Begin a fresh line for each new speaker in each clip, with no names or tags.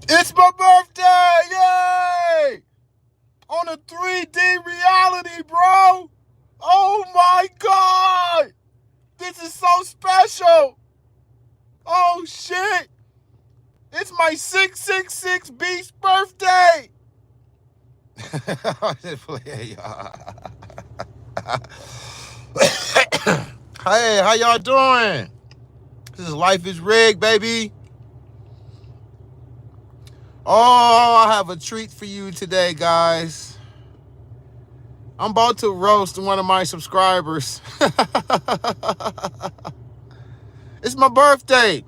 It's my birthday! Yay! On a 3D reality, bro! Oh my god! This is so special! Oh shit! It's my 666 Beast birthday! Hey, how y'all doing? This is Life is Rigged, baby. Oh, I have a treat for you today, guys. I'm about to roast one of my subscribers. It's my birthday.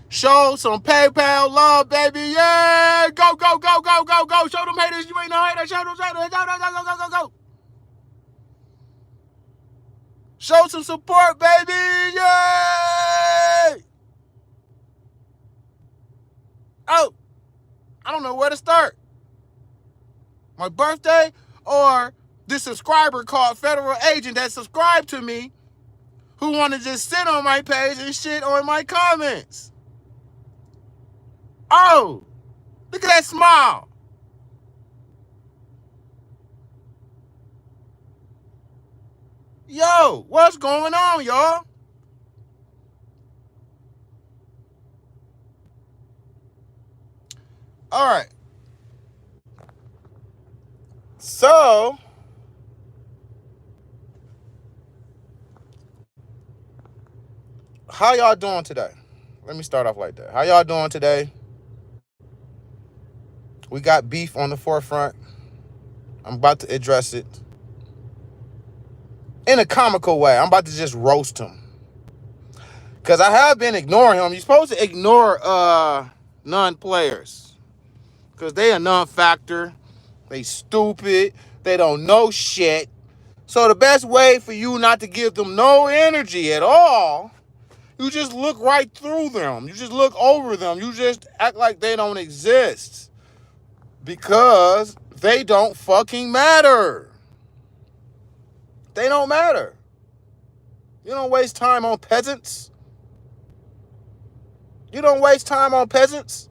Show some PayPal love, baby. Yeah! Go, go, go, go, go, go. Show them haters you ain't no hater. Show them haters. Go, go, go, go, go, go. Show some support, baby. Yay! Oh, I don't know where to start. My birthday or this subscriber called Federal Agent that subscribed to me who want to just sit on my page and shit on my comments. Oh, look at that smile. Yo, what's going on, y'all? All right. So, how y'all doing today? Let me start off like that. How y'all doing today? We got beef on the forefront. I'm about to address it in a comical way. I'm about to just roast him. Because I have been ignoring him. You're supposed to ignore non-players. Because they a non-factor. They stupid. They don't know shit. So the best way for you not to give them no energy at all, you just look right through them. You just look over them. You just act like they don't exist. Because they don't fucking matter. They don't matter. You don't waste time on peasants. You don't waste time on peasants.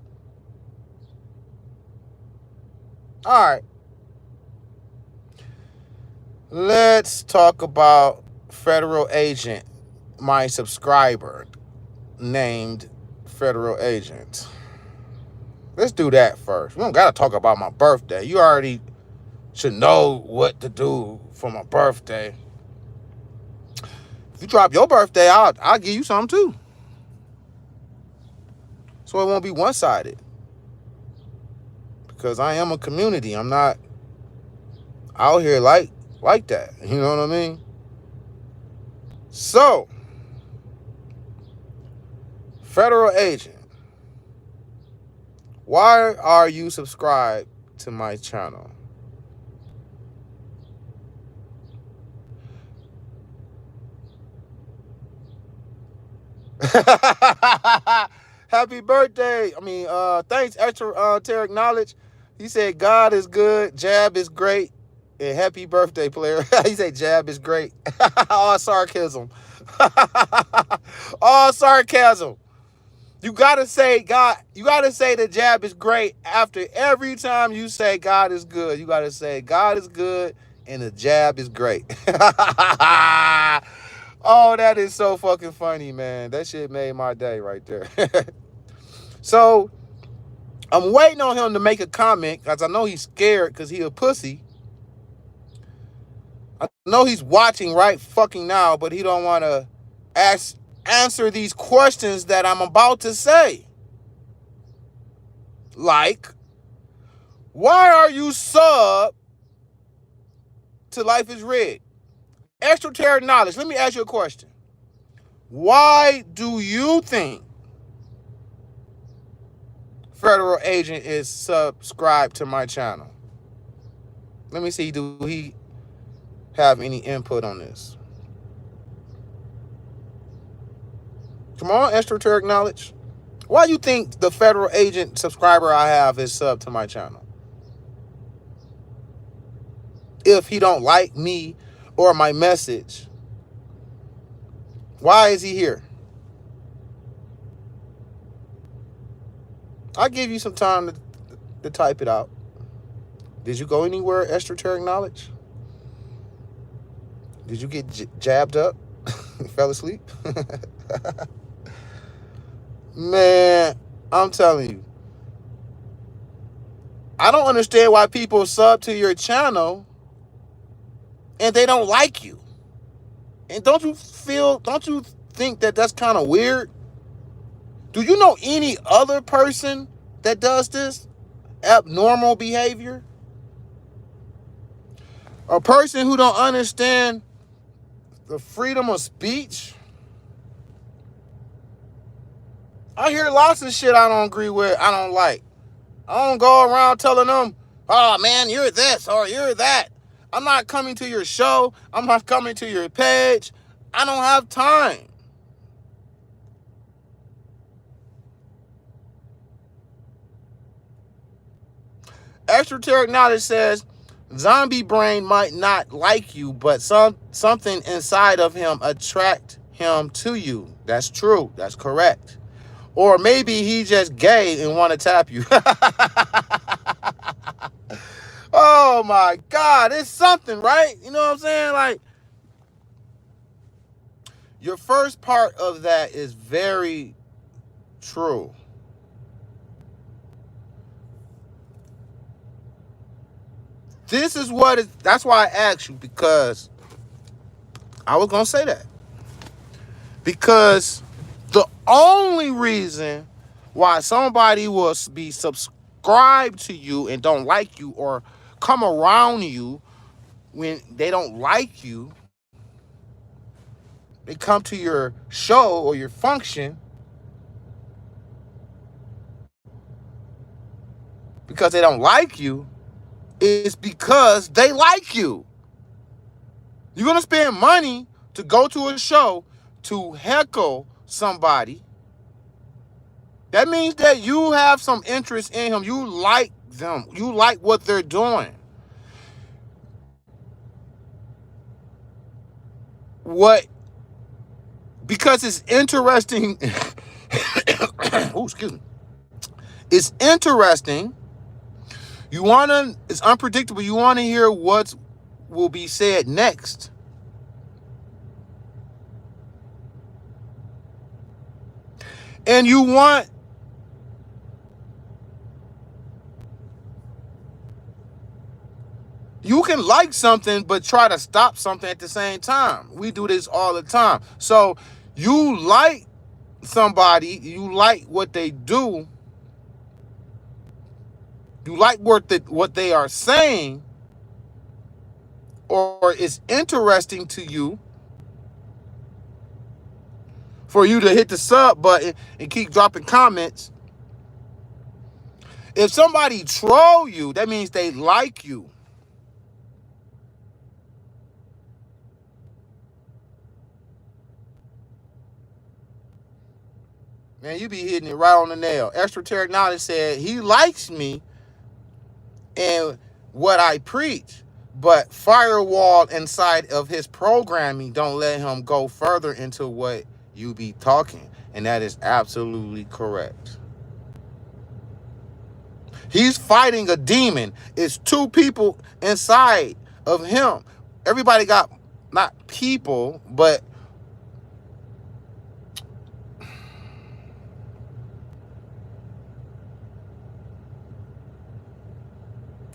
All right. Let's talk about Federal Agent, my subscriber named Federal Agent. Let's do that first. We don't got to talk about my birthday. You already should know what to do for my birthday. If you drop your birthday, I'll give you something too. So it won't be one-sided. Because I am a community. I'm not out here like that. You know what I mean? So, Federal Agent, why are you subscribed to my channel? Happy birthday. Thanks, extraterritorial knowledge. He said God is good, jab is great, and happy birthday, player. He said jab is great. All sarcasm. All sarcasm. You gotta say God, you gotta say the jab is great after every time you say God is good. You gotta say God is good and the jab is great. Oh, that is so fucking funny, man. That shit made my day right there. So I'm waiting on him to make a comment because I know he's scared because he a pussy. I know he's watching right fucking now, but he don't want to answer these questions that I'm about to say. Like, why are you sub to Life is Rigged? Extraterritorial knowledge. Let me ask you a question. Why do you think Federal Agent is subscribed to my channel? Let me see, do he have any input on this? Come on, extraterritorial knowledge. Why do you think the Federal Agent subscriber I have is sub to my channel? If he don't like me or my message, why is he here? I'll give you some time to type it out. Did you go anywhere esoteric knowledge? Did you get jabbed up? Fell asleep? Man, I'm telling you. I don't understand why people sub to your channel and they don't like you. And don't you think that that's kind of weird? Do you know any other person that does this abnormal behavior? A person who don't understand the freedom of speech? I hear lots of shit I don't agree with, I don't like. I don't go around telling them, oh man, you're this or you're that. I'm not coming to your show. I'm not coming to your page. I don't have time. Esoteric knowledge says zombie brain might not like you, but something inside of him attract him to you. That's true. That's correct. Or maybe he just gay and want to tap you. Oh my God, it's something, right? You know what I'm saying? Like, your first part of that is very true. This is what it, that's why I asked you, because I was going to say that. Because the only reason why somebody will be subscribed to you and don't like you or come around you when they don't like you, they come to your show or your function because they don't like you, is because they like you. You're going to spend money to go to a show to heckle somebody. That means that you have some interest in him. You like them. You like what they're doing. What? Because it's interesting. Oh, excuse me. It's interesting. You want to, it's unpredictable. You want to hear what will be said next. And you want, you can like something, but try to stop something at the same time. We do this all the time. So you like somebody, you like what they do, you like what they are saying, or it's interesting to you for you to hit the sub button and keep dropping comments. If somebody troll you, that means they like you. Man, you be hitting it right on the nail. Esoteric knowledge said he likes me and what I preach, but firewall inside of his programming don't let him go further into what you be talking. And that is absolutely correct. He's fighting a demon. It's two people inside of him. Everybody got, not people, but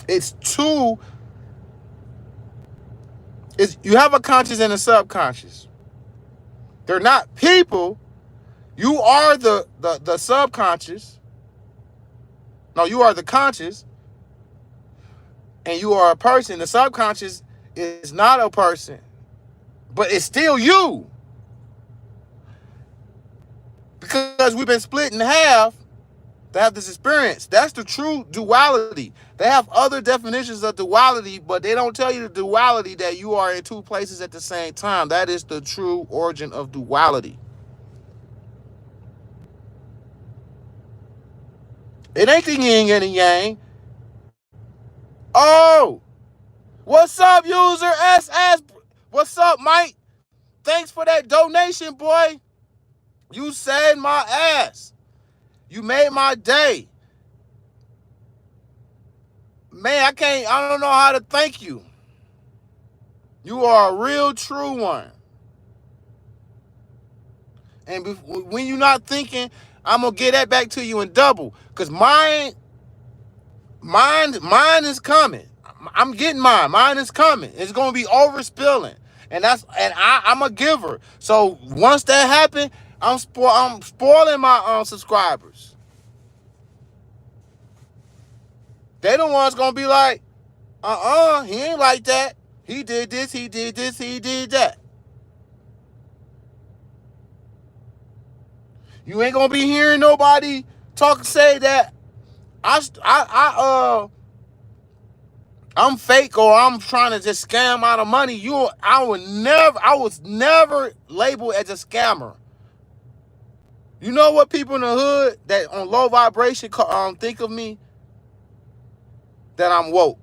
it's two. You have a conscious and a subconscious. They're not people. You are the subconscious. No, you are the conscious. And you are a person. The subconscious is not a person, but it's still you. Because we've been split in half to have this experience. That's the true duality. They have other definitions of duality, but they don't tell you the duality that you are in two places at the same time. That is the true origin of duality. It ain't the yin and the yang. Oh, what's up, user SS? What's up, Mike? Thanks for that donation, boy. You saved my ass. You made my day. Man, I don't know how to thank you. You are a real true one. And when you're not thinking, I'm gonna get that back to you in double. Cause mine is coming. I'm getting mine. Mine is coming. It's gonna be overspilling. I'm a giver. So once that happens, I'm spoiling my subscribers. They the ones gonna be like, he ain't like that. He did this, he did this, he did that. You ain't gonna be hearing nobody say that I'm fake or I'm trying to just scam out of money. I was never labeled as a scammer. You know what people in the hood that on low vibration think of me? That I'm woke.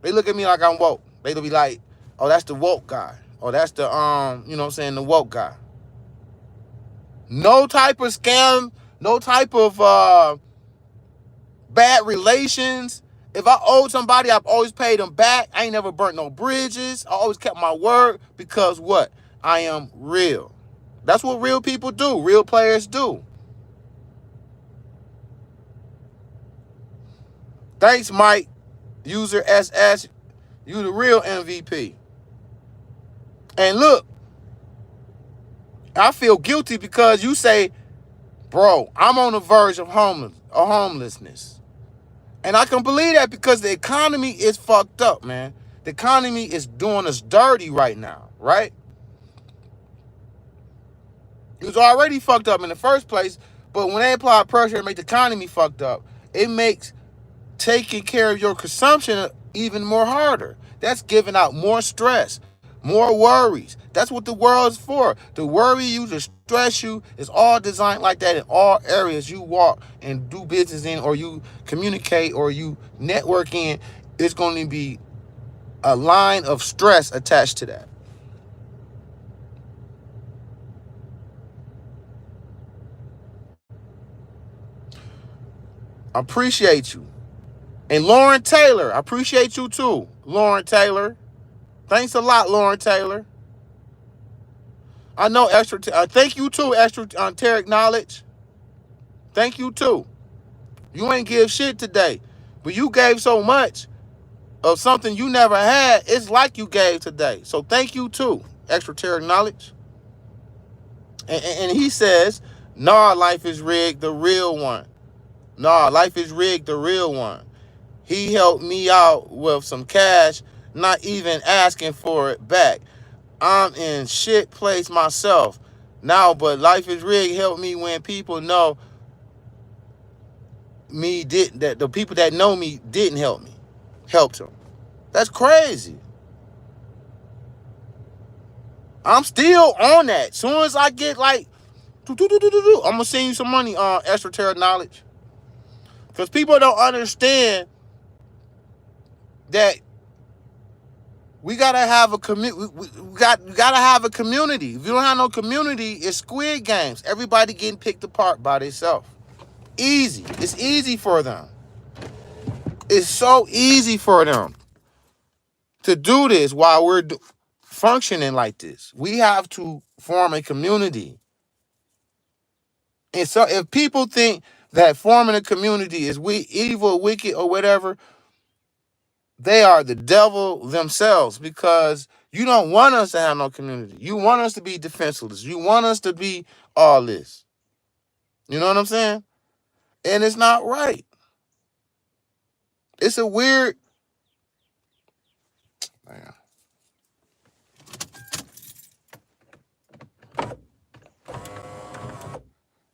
They look at me like I'm woke. They'll be like, oh, that's the woke guy. Or that's the you know what I'm saying, the woke guy. No type of scam, no type of bad relations. If I owed somebody, I've always paid them back. I ain't never burnt no bridges. I always kept my word because what? I am real. That's what real people do. Real players do. Thanks, Mike. User SS. You the real MVP. And look, I feel guilty because you say, bro, I'm on the verge of homelessness. And I can believe that because the economy is fucked up, man. The economy is doing us dirty right now, right? It was already fucked up in the first place, but when they apply pressure and make the economy fucked up, it makes taking care of your consumption even more harder. That's giving out more stress, more worries. That's what the world is for. To worry you, to stress you, is all designed like that in all areas you walk and do business in, or you communicate, or you network in. It's going to be a line of stress attached to that. I appreciate you. And Lauren Taylor, I appreciate you too. Lauren Taylor. Thanks a lot, Lauren Taylor. I know thank you too, esoteric knowledge. Thank you too. You ain't give shit today, but you gave so much of something you never had. It's like you gave today. So thank you too, esoteric knowledge. And he says, nah, life is rigged, the real one. Nah, life is rigged, the real one. He helped me out with some cash, not even asking for it back. I'm in shit place myself now, but life is rigged helped me when people know me that the people that know me didn't help me, helped them. That's crazy. I'm still on that. Soon as I get like, I'm gonna send you some money on esoteric knowledge, because people don't understand that we gotta have a gotta have a community. If you don't have no community, it's Squid Games. Everybody getting picked apart by themselves. Easy. It's easy for them. It's so easy for them to do this while we're functioning like this. We have to form a community. And so if people think that forming a community is evil, wicked, or whatever, they are the devil themselves, because you don't want us to have no community. You want us to be defenseless. You want us to be all this. You know what I'm saying? And it's not right. It's a weird... Man.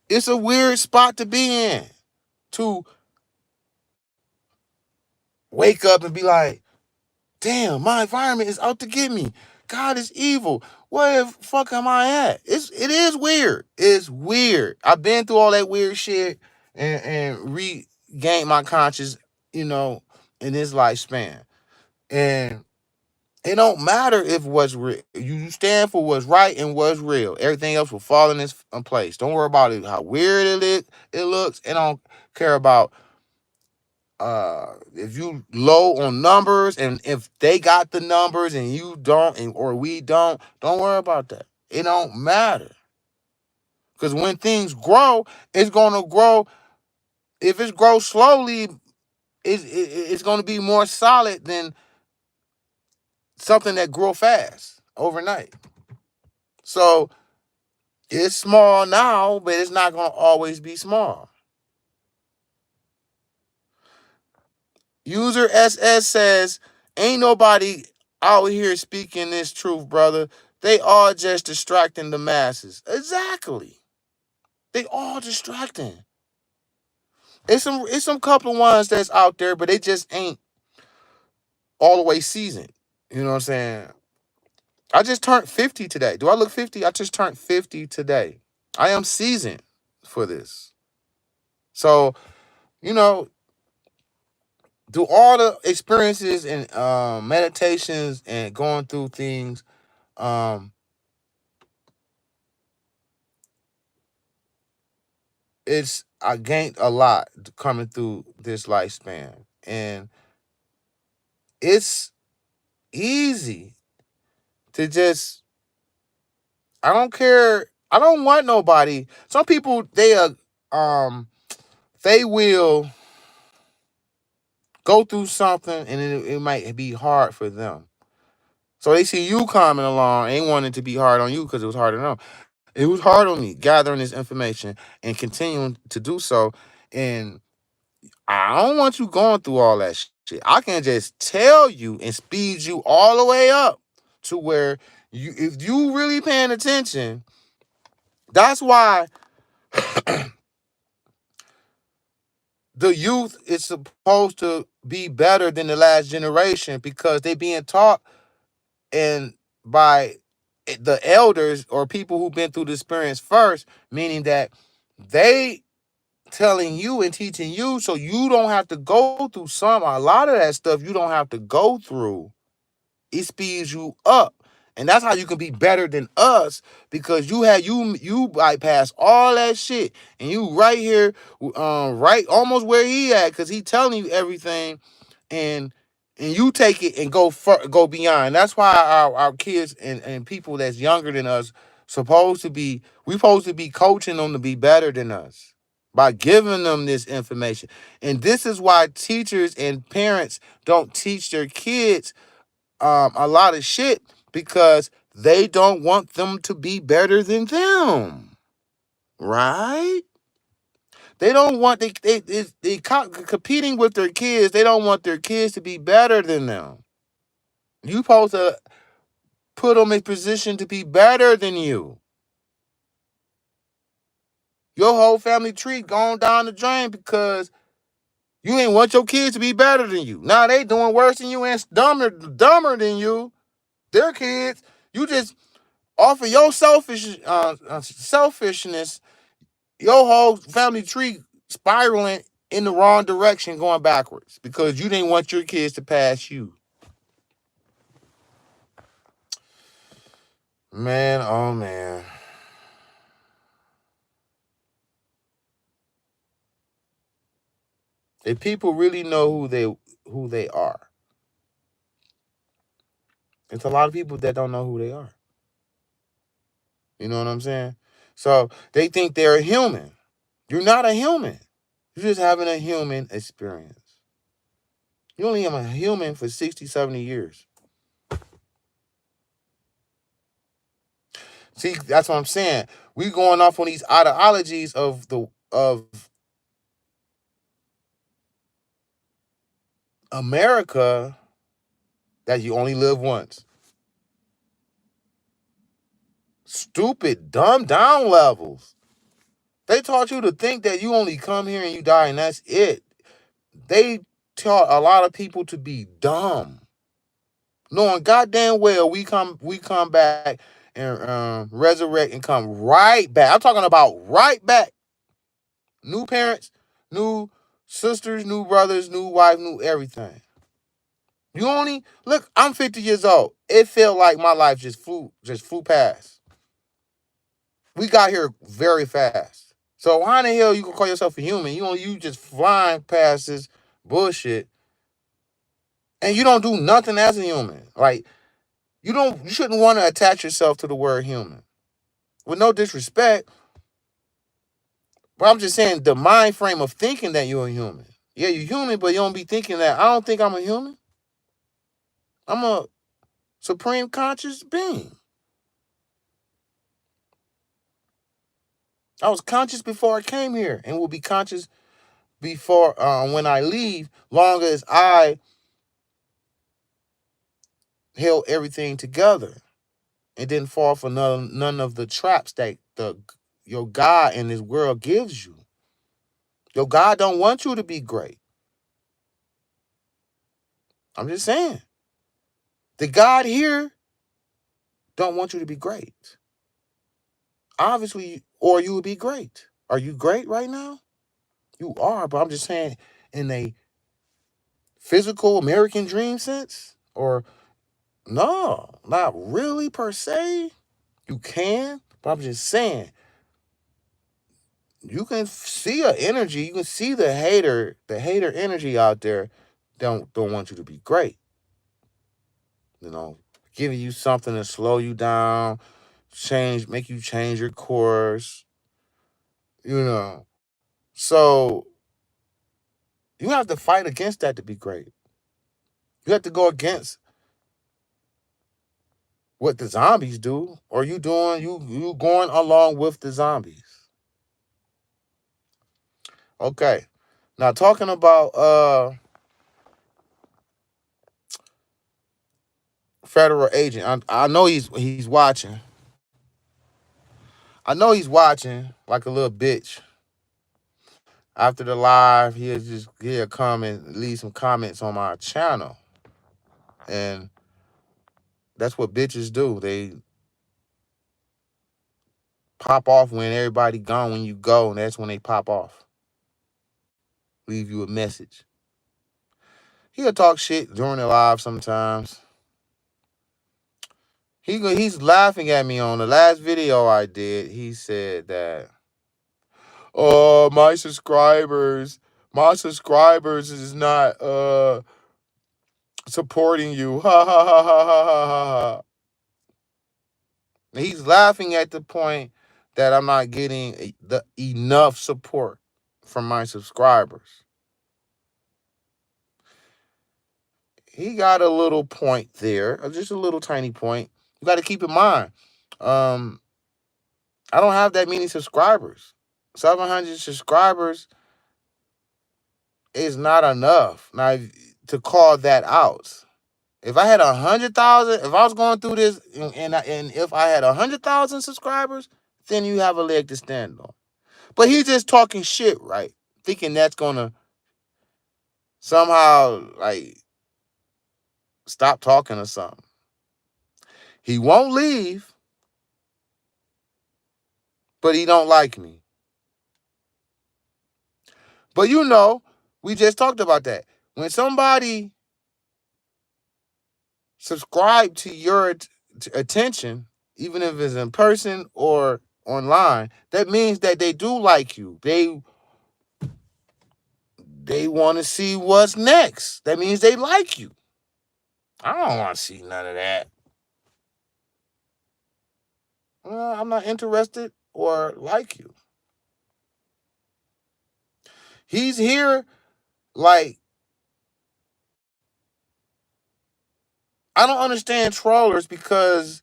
It's a weird spot to be in. To wake up and be like, damn, my environment is out to get me. God is evil. Where the fuck am I at? It is weird. It's weird. I've been through all that weird shit and regained my conscience, in this lifespan. And it don't matter if what's real. You stand for what's right and what's real. Everything else will fall in its place. Don't worry about it, how weird it looks. And don't care about If you low on numbers, and if they got the numbers and you don't, or we don't worry about that. It don't matter. Because when things grow, it's gonna grow. If it grows slowly, it's gonna be more solid than something that grow fast overnight. So it's small now, but it's not gonna always be small. User SS says, ain't nobody out here speaking this truth, brother. They all just distracting the masses. Exactly. They all distracting. It's some couple of ones that's out there, but they just ain't all the way seasoned. You know what I'm saying? I just turned 50 today. Do I look 50? I just turned 50 today. I am seasoned for this. So, you know, through all the experiences and meditations and going through things, um, it's I gained a lot coming through this lifespan, and it's easy to just I don't care. I don't want nobody. Some people they will go through something and it might be hard for them. So they see you coming along, ain't wanting to be hard on you because it was hard on them. It was hard on me gathering this information and continuing to do so. And I don't want you going through all that shit. I can just tell you and speed you all the way up to where if you really paying attention, that's why the youth is supposed to be better than the last generation because they being taught and by the elders or people who've been through the experience first, meaning that they telling you and teaching you so you don't have to go through a lot of that stuff you don't have to go through. It speeds you up. And that's how you can be better than us because you bypass all that shit and you right here, right almost where he at because he telling you everything, and you take it and go beyond. That's why our kids and people that's younger than us we supposed to be coaching them to be better than us by giving them this information. And this is why teachers and parents don't teach their kids a lot of shit because they don't want them to be better than them, right? They don't want competing with their kids. They don't want their kids to be better than them. You supposed to put them in position to be better than you. Your whole family tree gone down the drain because you ain't want your kids to be better than you. Now they doing worse than you and dumber than you. Their kids, you just off of your selfishness, your whole family tree spiraling in the wrong direction, going backwards because you didn't want your kids to pass you. Man, oh man. If people really know who they are, it's a lot of people that don't know who they are. You know what I'm saying? So they think they're a human. You're not a human. You're just having a human experience. You only have a human for 60, 70 years. See, that's what I'm saying. We going off on these ideologies of America that you only live once. Stupid, dumb down levels. They taught you to think that you only come here and you die and that's it. They taught a lot of people to be dumb, knowing goddamn well we come back and resurrect and come right back. I'm talking about right back. New parents, new sisters, new brothers, new wife, new everything. You only look. I'm 50 years old. It felt like my life just flew past. We got here very fast. So how in the hell you gonna call yourself a human? You just flying past this bullshit, and you don't do nothing as a human. Like, you shouldn't want to attach yourself to the word human. With no disrespect, but I'm just saying the mind frame of thinking that you're a human. Yeah, you're human, but you don't be thinking that I don't think I'm a human. I'm a supreme conscious being. I was conscious before I came here and will be conscious before when I leave, long as I held everything together and didn't fall for none of the traps that your God in this world gives you. Your God don't want you to be great. I'm just saying. The God here don't want you to be great. Obviously, or you would be great. Are you great right now? You are, but I'm just saying in a physical American dream sense? Or no, not really per se. You can, but I'm just saying you can see an energy. You can see the hater energy out there. Don't want you to be great. You know, giving you something to slow you down, make you change your course. You know, so you have to fight against that to be great. You have to go against what the zombies do, or you going along with the zombies. Okay. Now talking about federal agent. I know he's watching. I know he's watching like a little bitch. After the live, he'll come and leave some comments on my channel. And that's what bitches do. They pop off when everybody gone, when you go, and that's when they pop off. Leave you a message. He'll talk shit during the live sometimes. He's laughing at me on the last video I did. He said that, oh, my subscribers is not supporting you. Ha ha ha ha ha ha ha ha. He's laughing at the point that I'm not getting the enough support from my subscribers. He got a little point there, just a little tiny point. You got to keep in mind, I don't have that many subscribers. 700 subscribers is not enough now to call that out. If I had 100,000, if I was going through this, and if I had 100,000 subscribers, then you have a leg to stand on. But he's just talking shit, right? Thinking that's gonna somehow like stop talking or something. He won't leave, but he don't like me. But you know, we just talked about that. When somebody subscribe to your attention, even if it's in person or online, that means that they do like you. They want to see what's next. That means they like you. I don't want to see none of that. I'm not interested or like you. He's here like, I don't understand trollers, because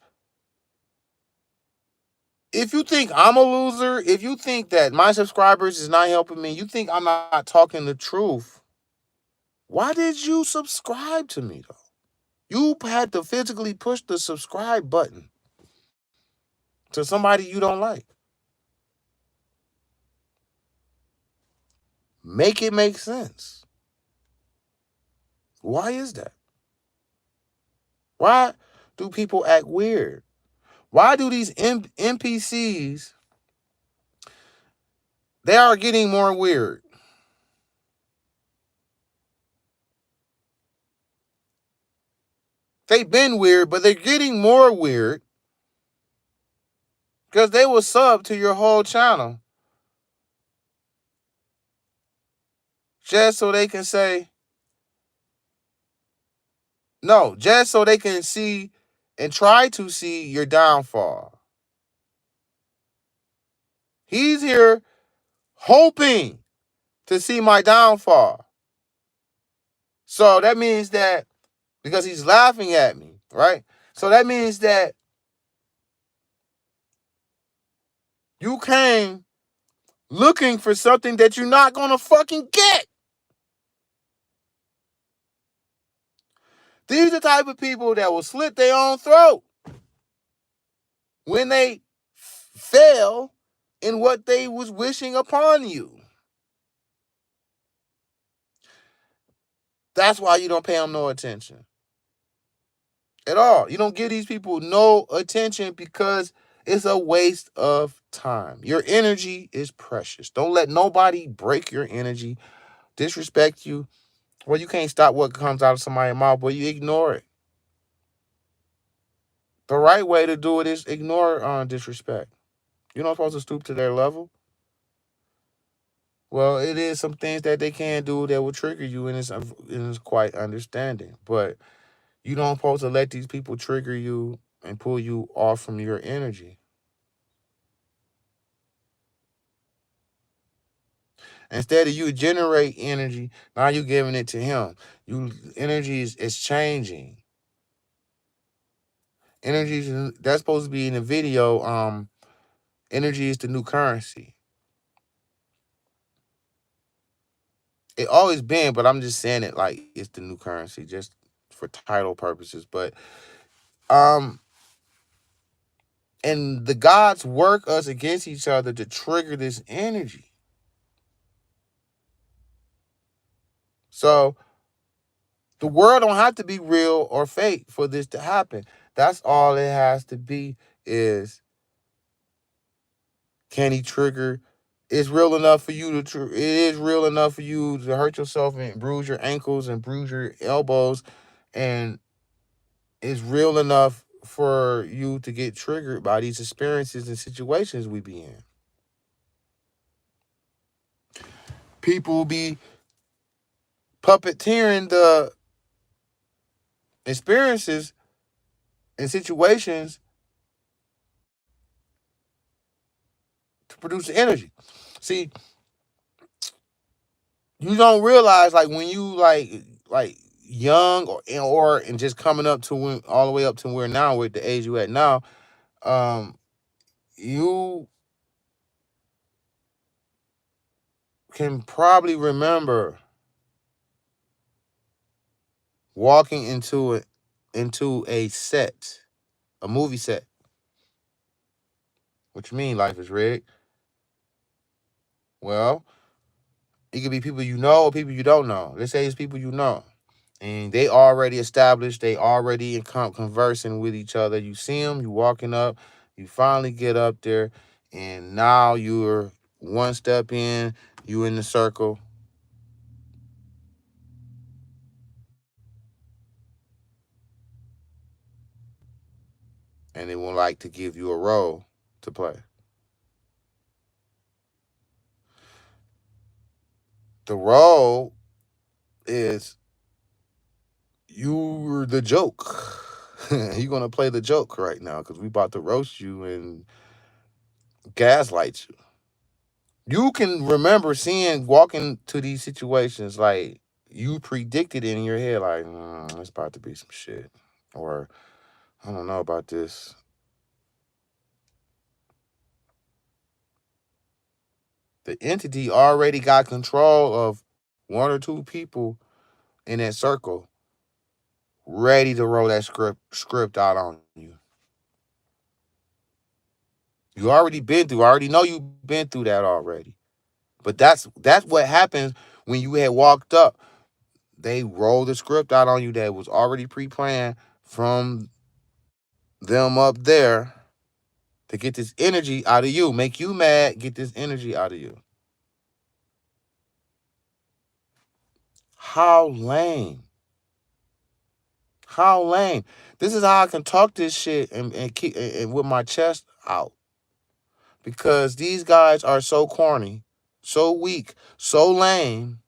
if you think I'm a loser, if you think that my subscribers is not helping me, you think I'm not talking the truth, why did you subscribe to me though? You had to physically push the subscribe button to somebody you don't like. Make it make sense. Why is that? Why do people act weird? Why do these NPCs, they are getting more weird? They've been weird, but they're getting more weird because they will sub to your whole channel just so they can say, No, just so they can see and try to see your downfall. He's here hoping to see my downfall. So that means that because he's laughing at me, right? So that means that you came looking for something that you're not gonna fucking get. These are the type of people that will slit their own throat when they fail in what they was wishing upon you. That's why you don't pay them no attention at all. You don't give these people no attention because it's a waste of time. Your energy is precious. Don't let nobody break your energy, disrespect you. Well, you can't stop what comes out of somebody's mouth, but you ignore it. The right way to do it is ignore disrespect. You're not supposed to stoop to their level. Well, it is some things that they can do that will trigger you, and it's quite understanding. But you don't supposed to let these people trigger you and pull you off from your energy. Instead of you generate energy, now you giving it to him. You energy is changing. Energy that's supposed to be in the video. Energy is the new currency. It always been, but I'm just saying it like it's the new currency, just for title purposes. But um, and the gods work us against each other to trigger this energy. So the world don't have to be real or fake for this to happen. That's all it has to be is can he trigger? It's real enough for you to. It is real enough for you to hurt yourself and bruise your ankles and bruise your elbows, and it's real enough for you to get triggered by these experiences and situations we be in. People be puppeteering the experiences and situations to produce energy. See, you don't realize like when you like young or and just coming up to when all the way up to where now with the age you at now, um, you can probably remember walking into a set, a movie set. What you mean life is rigged? Well, it could be people you know or people you don't know. Let's say it's people you know. And they already established, they already in conversing with each other. You see them, you walking up, you finally get up there, and now you're one step in, you in the circle, and they would like to give you a role to play. The role is you're the joke. You're gonna play the joke right now because we about to roast you and gaslight you. You can remember seeing walking to these situations like you predicted it in your head, like it's about to be some shit, or I don't know about this. The entity already got control of one or two people in that circle, ready to roll that script out on you. You already been through. I already know you've been through that already. But that's what happens when you had walked up. They rolled the script out on you that was already pre-planned from them up there to get this energy out of you, make you mad, get this energy out of you. How lame. How lame. This is how I can talk this shit and keep and with my chest out. Because these guys are so corny, so weak, so lame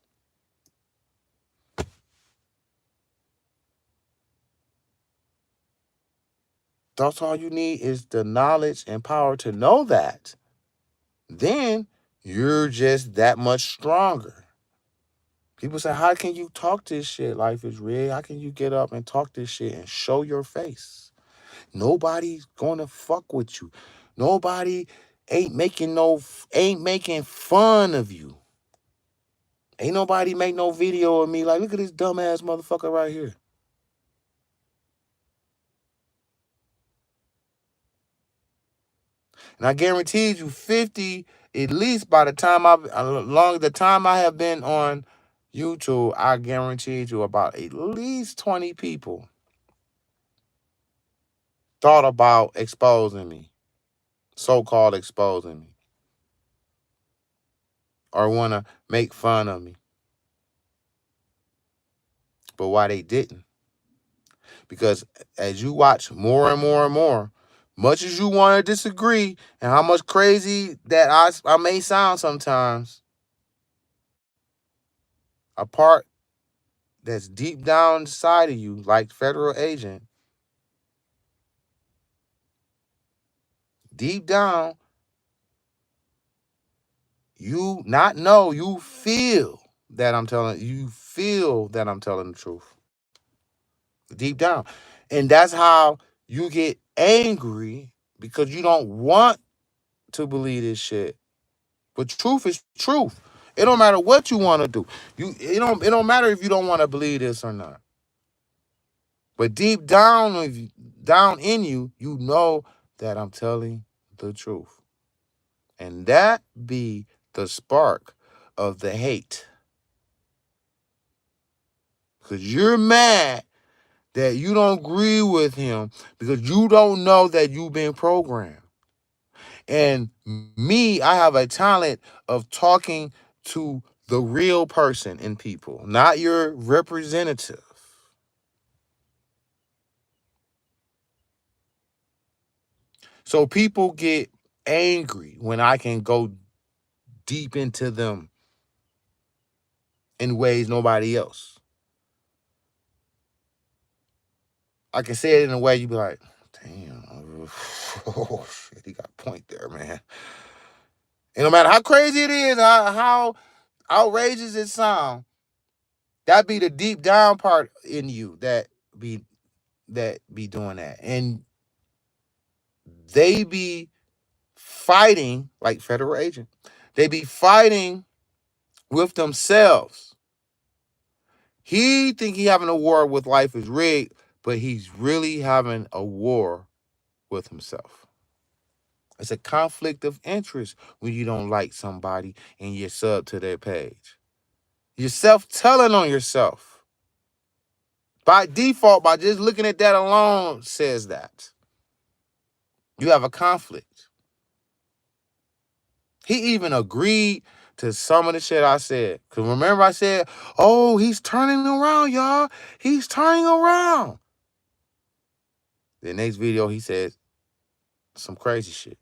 That's all you need is the knowledge and power to know that. Then you're just that much stronger. People say, how can you talk this shit? Life is real. How can you get up and talk this shit and show your face? Nobody's gonna fuck with you. Nobody ain't making fun of you. Ain't nobody make no video of me like, look at this dumbass motherfucker right here. And I guarantee you 50, at least by the time the time I have been on YouTube, I guarantee you about at least 20 people thought about exposing me, so-called exposing me, or want to make fun of me. But why they didn't? Because as you watch more and more and more, much as you want to disagree and how much crazy that I may sound sometimes, a part that's deep down inside of you, like federal agent, deep down, you not know, you feel that I'm telling the truth. Deep down. And that's how you get angry because you don't want to believe this shit. But truth is truth. It don't matter what you want to do. It don't matter if you don't want to believe this or not. But deep down down in you, you know that I'm telling the truth. And that be the spark of the hate. Because you're mad that you don't agree with him because you don't know that you've been programmed. And me, I have a talent of talking to the real person in people, not your representative. So people get angry when I can go deep into them in ways nobody else. I can say it in a way you be like, damn, oh shit, he got a point there, man. And no matter how crazy it is, how outrageous it sounds, that be the deep down part in you be that be doing that. And they be fighting like federal agent. They be fighting with themselves. He think he having a war with life is rigged, but he's really having a war with himself. It's a conflict of interest when you don't like somebody and you sub to their page. You're self-telling on yourself. By default, by just looking at that alone, says that. You have a conflict. He even agreed to some of the shit I said. Because remember I said, oh, he's turning around, y'all. He's turning around. The next video, he said some crazy shit.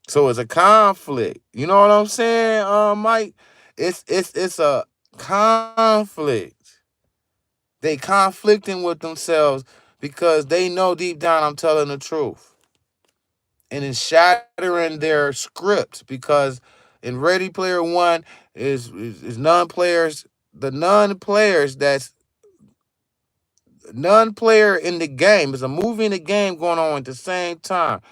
So it's a conflict. You know what I'm saying, Mike? It's a conflict. They conflicting with themselves because they know deep down I'm telling the truth. And it's shattering their script because in Ready Player One is non-players, the non-players that's non-player in the game. There's a movie in the game going on at the same time.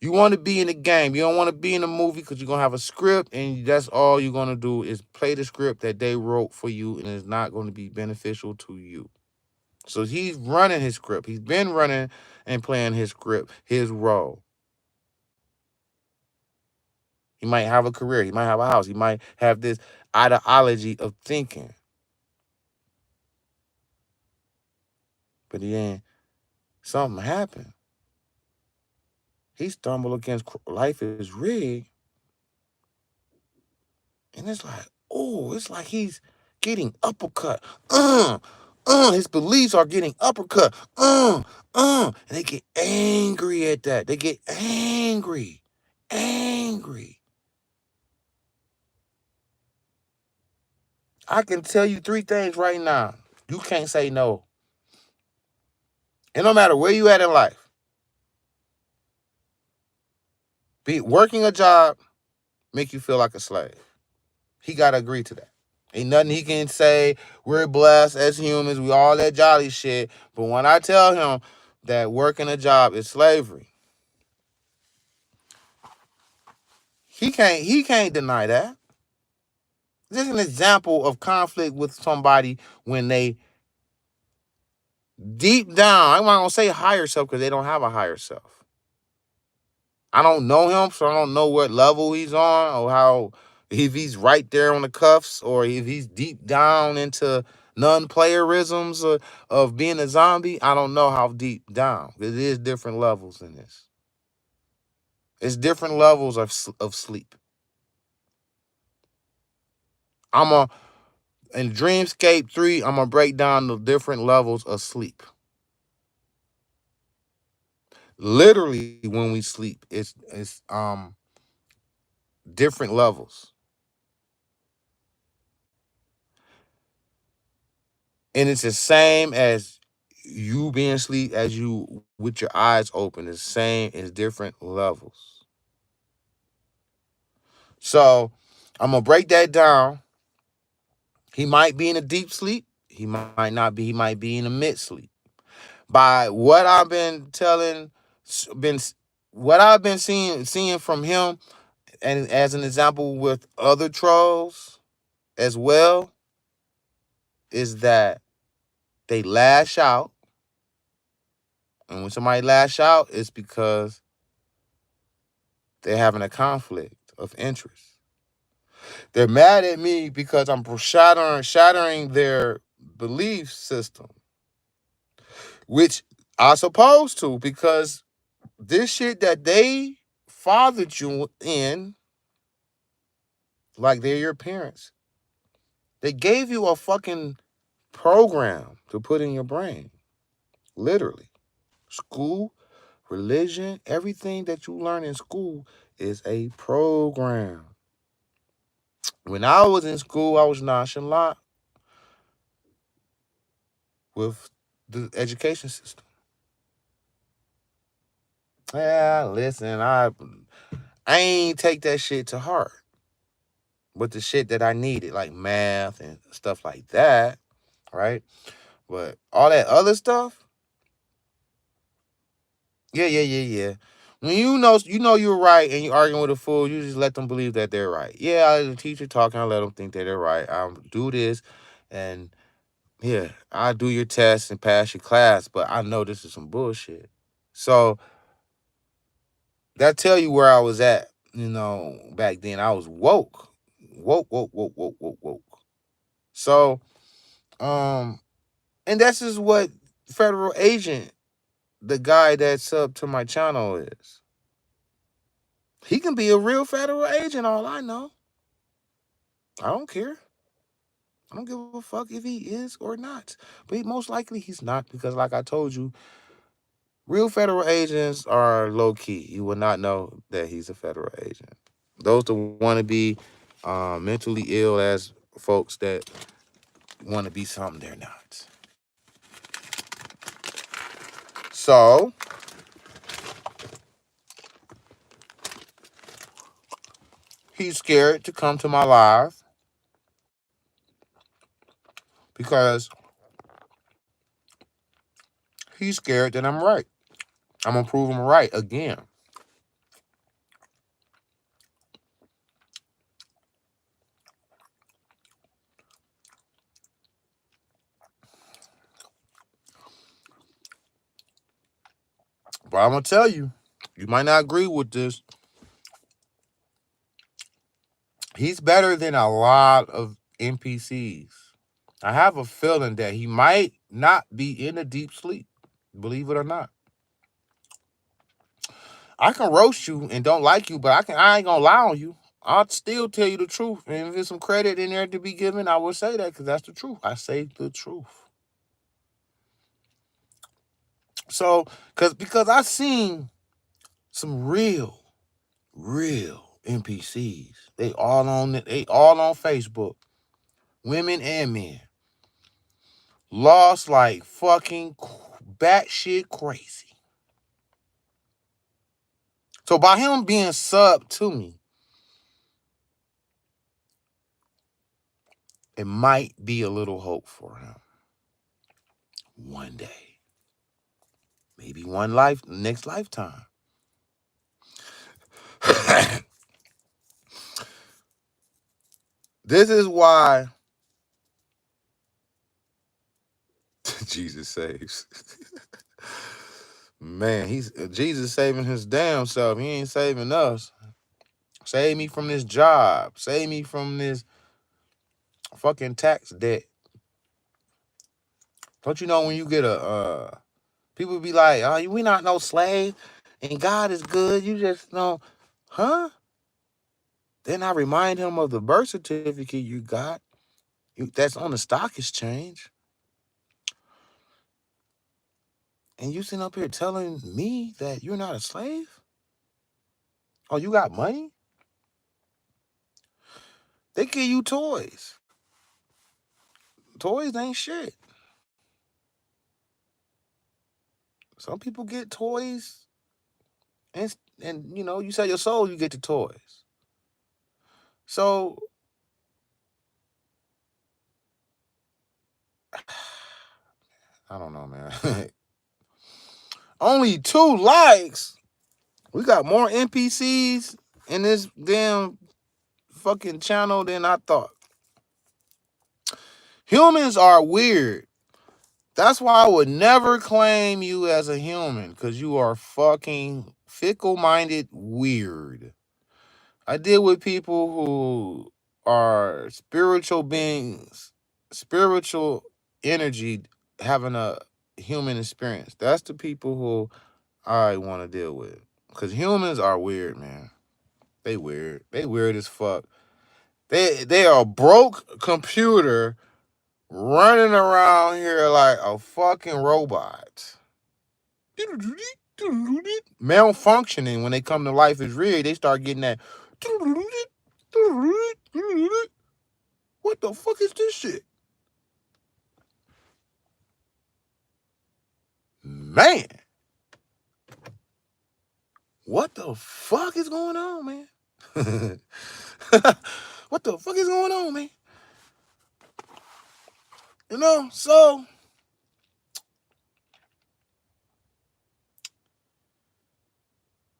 You want to be in the game. You don't want to be in the movie because you're going to have a script and that's all you're going to do is play the script that they wrote for you and it's not going to be beneficial to you. So he's running his script. He's been running and playing his script, his role. He might have a career. He might have a house. He might have this ideology of thinking. But then something happened. He stumbled against life is rigged. And it's like, oh, it's like he's getting uppercut. His beliefs are getting uppercut. And they get angry at that. They get angry. Angry. I can tell you 3 things right now. You can't say no. And no matter where you at in life, Working a job make you feel like a slave. He got to agree to that. Ain't nothing he can say. We're blessed as humans. We all that jolly shit. But when I tell him that working a job is slavery, he can't deny that. This is an example of conflict with somebody when they deep down, I'm not gonna say higher self because they don't have a higher self. I don't know him, so I don't know what level he's on or how, if he's right there on the cuffs or if he's deep down into non-playerisms of being a zombie. I don't know how deep down. It is different levels in this. It's different levels of sleep. I'm a in Dreamscape 3, I'm gonna break down the different levels of sleep. Literally, when we sleep, it's different levels. And it's the same as you being asleep as you with your eyes open. It's the same, it's different levels. So I'm gonna break that down. He might be in a deep sleep. He might not be. He might be in a mid sleep. By what I've been telling, been what I've been seeing from him, and as an example with other trolls as well, is that they lash out, and when somebody lash out, it's because they're having a conflict of interest. They're mad at me because I'm shattering their belief system, which I supposed to, because this shit that they fathered you in, like they're your parents, they gave you a fucking program to put in your brain. Literally. School, religion, everything that you learn in school is a program. When I was in school, I was nonchalant with the education system. Yeah, listen, I ain't take that shit to heart. But the shit that I needed, like math and stuff like that, right? But all that other stuff, yeah. When you know you're right and you're arguing with a fool, you just let them believe that they're right. Yeah, the teacher talking, I let them think that they're right. I'll do this, and yeah, I do your test and pass your class, but I know this is some bullshit. So that tell you where I was at, back then. I was woke. Woke. So, and that's just what federal agent, the guy that's up to my channel, is. He can be a real federal agent, all I know. I don't care. I don't give a fuck if he is or not. But most likely he's not, because like I told you, real federal agents are low key. You will not know that he's a federal agent. Those that want to be mentally ill as folks that want to be something they're not. So he's scared to come to my live because he's scared that I'm right. I'm gonna prove him right again. But I'm gonna tell you, you might not agree with this. He's better than a lot of NPCs. I have a feeling that he might not be in a deep sleep. Believe it or not. I can roast you and don't like you, but I ain't gonna lie on you. I'll still tell you the truth. And if there's some credit in there to be given, I will say that because that's the truth. I say the truth. So, because I seen some real NPCs. They all on Facebook. Women and men. Lost like fucking batshit crazy. So by him being sub to me, it might be a little hope for him one day. Maybe one life, next lifetime. This is why Jesus saves. Man, he's Jesus saving his damn self. He ain't saving us. Save me from this job. Save me from this fucking tax debt. Don't you know when you get a people be like, oh, we not no slave and God is good. You just know, huh? Then I remind him of the birth certificate you got. That's on the stock exchange. And you sitting up here telling me that you're not a slave? Oh, you got money? They give you toys. Toys ain't shit. Some people get toys and you know, you sell your soul, you get the toys. So I don't know, man. Only 2 likes. We got more NPCs in this damn fucking channel than I thought. Humans are weird. That's why I would never claim you as a human, because you are fucking fickle-minded weird. I deal with people who are spiritual beings, spiritual energy having a human experience. That's the people who I want to deal with. Because humans are weird, man. They weird. They weird as fuck. They are a broke computer running around here like a fucking robot. Malfunctioning when they come to life is real. They start getting that. What the fuck is this shit? Man. What the fuck is going on, man? What the fuck is going on, man? You know, so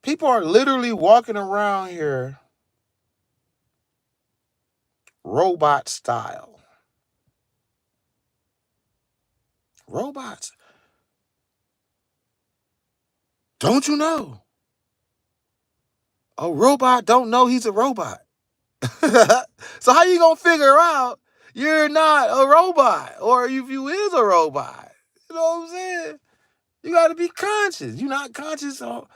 people are literally walking around here robot style. Robots. Don't you know? A robot don't know he's a robot. So how you gonna figure out you're not a robot, or if you is a robot? You know what I'm saying? You got to be conscious. You're not conscious. So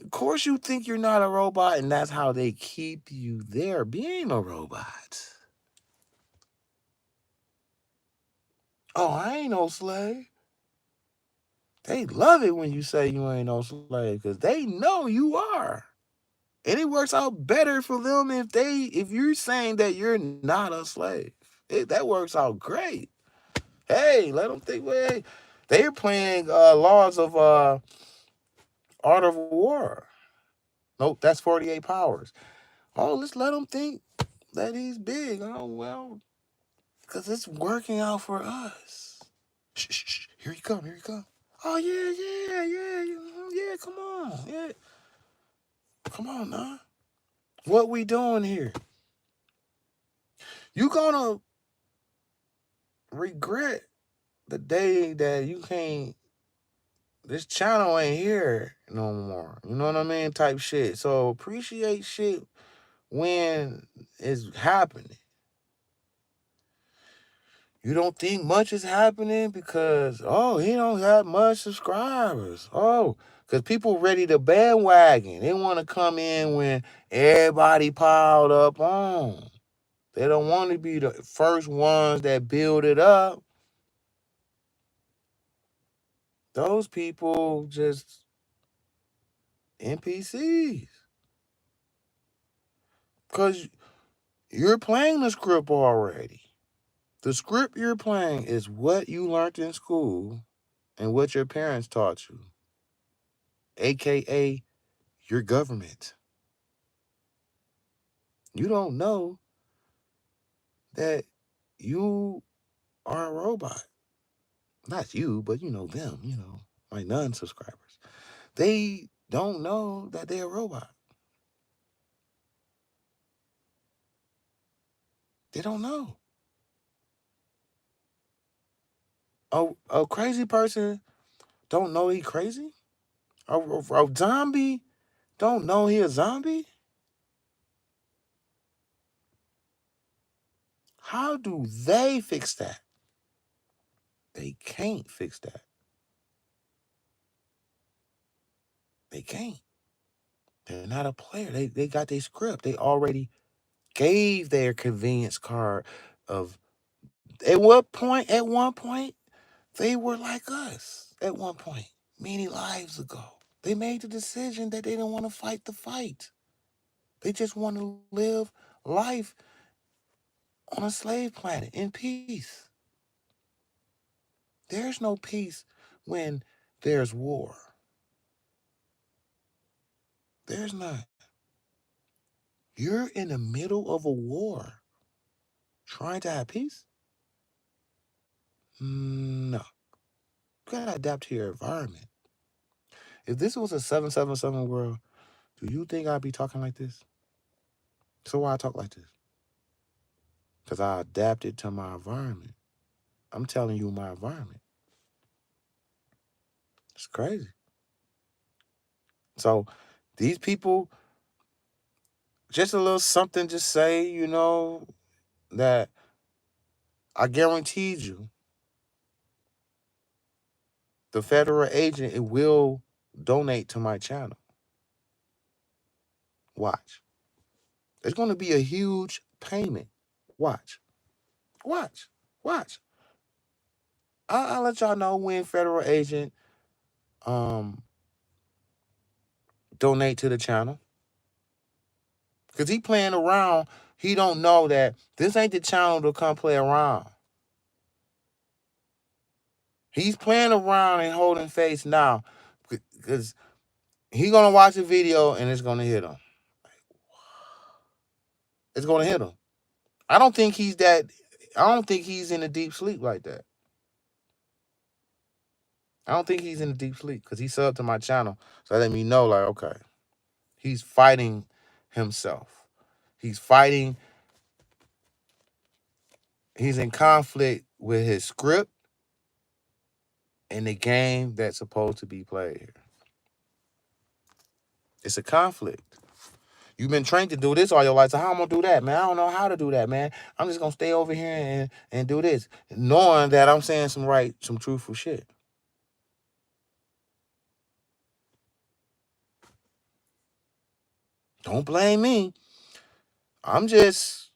of course you think you're not a robot, and that's how they keep you there being a robot. Oh, I ain't no slave. They love it when you say you ain't no slave because they know you are. And it works out better for them if you're saying that you're not a slave. That works out great. Hey, let them think. Well, they're playing laws of art of war. Nope, that's 48 powers. Oh, let's let them think that he's big. Oh well, because it's working out for us. Shh, shh, shh. Here he come. Here he come. Oh yeah. Come on, yeah. Come on, now. What we doing here? You gonna regret the day that you can't. This channel ain't here no more. You know what I mean? Type shit. So appreciate shit when it's happening. You don't think much is happening because, oh, he don't have much subscribers. Oh, because people ready to bandwagon. They want to come in when everybody piled up on. They don't want to be the first ones that build it up. Those people just NPCs. Because you're playing the script already. The script you're playing is what you learned in school and what your parents taught you, aka your government. You don't know that you are a robot. Not you, but them, my non-subscribers. They don't know that they're a robot. They don't know. A crazy person don't know he crazy? A zombie don't know he a zombie? How do they fix that? They can't fix that. They can't. They're not a player. They got their script. They already gave their convenience card of at one point, they were like us at one point, many lives ago. They made the decision that they didn't want to fight the fight. They just want to live life on a slave planet in peace. There's no peace when there's war. There's none. You're in the middle of a war trying to have peace? No. You gotta adapt to your environment. If this was a 777 world, do you think I'd be talking like this? So why I talk like this? Because I adapted to my environment. I'm telling you my environment. It's crazy. So these people, just a little something, just say, that I guaranteed you, the federal agent, it will donate to my channel. Watch. It's going to be a huge payment. Watch. Watch. Watch. I'll let y'all know when federal agent donate to the channel. Because he playing around. He don't know that this ain't the channel to come play around. He's playing around and holding face now. Because he going to watch the video and it's going to hit him. It's going to hit him. I don't think he's in a deep sleep like that. I don't think he's in a deep sleep because he subbed to my channel. So that let me know, like, okay, he's fighting himself. He's fighting. He's in conflict with his script and the game that's supposed to be played here. It's a conflict. You've been trained to do this all your life. So how am I going to do that, man? I don't know how to do that, man. I'm just going to stay over here and do this, knowing that I'm saying some truthful shit. Don't blame me. I'm just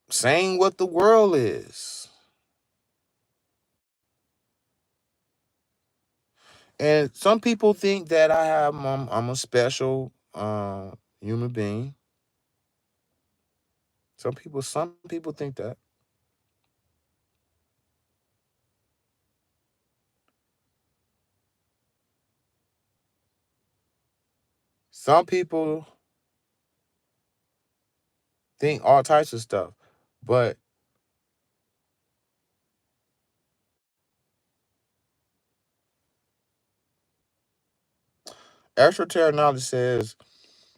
saying what the world is. And some people think that I'm a special human being. Some people think that. Some people think all types of stuff. But extraterritorial knowledge says,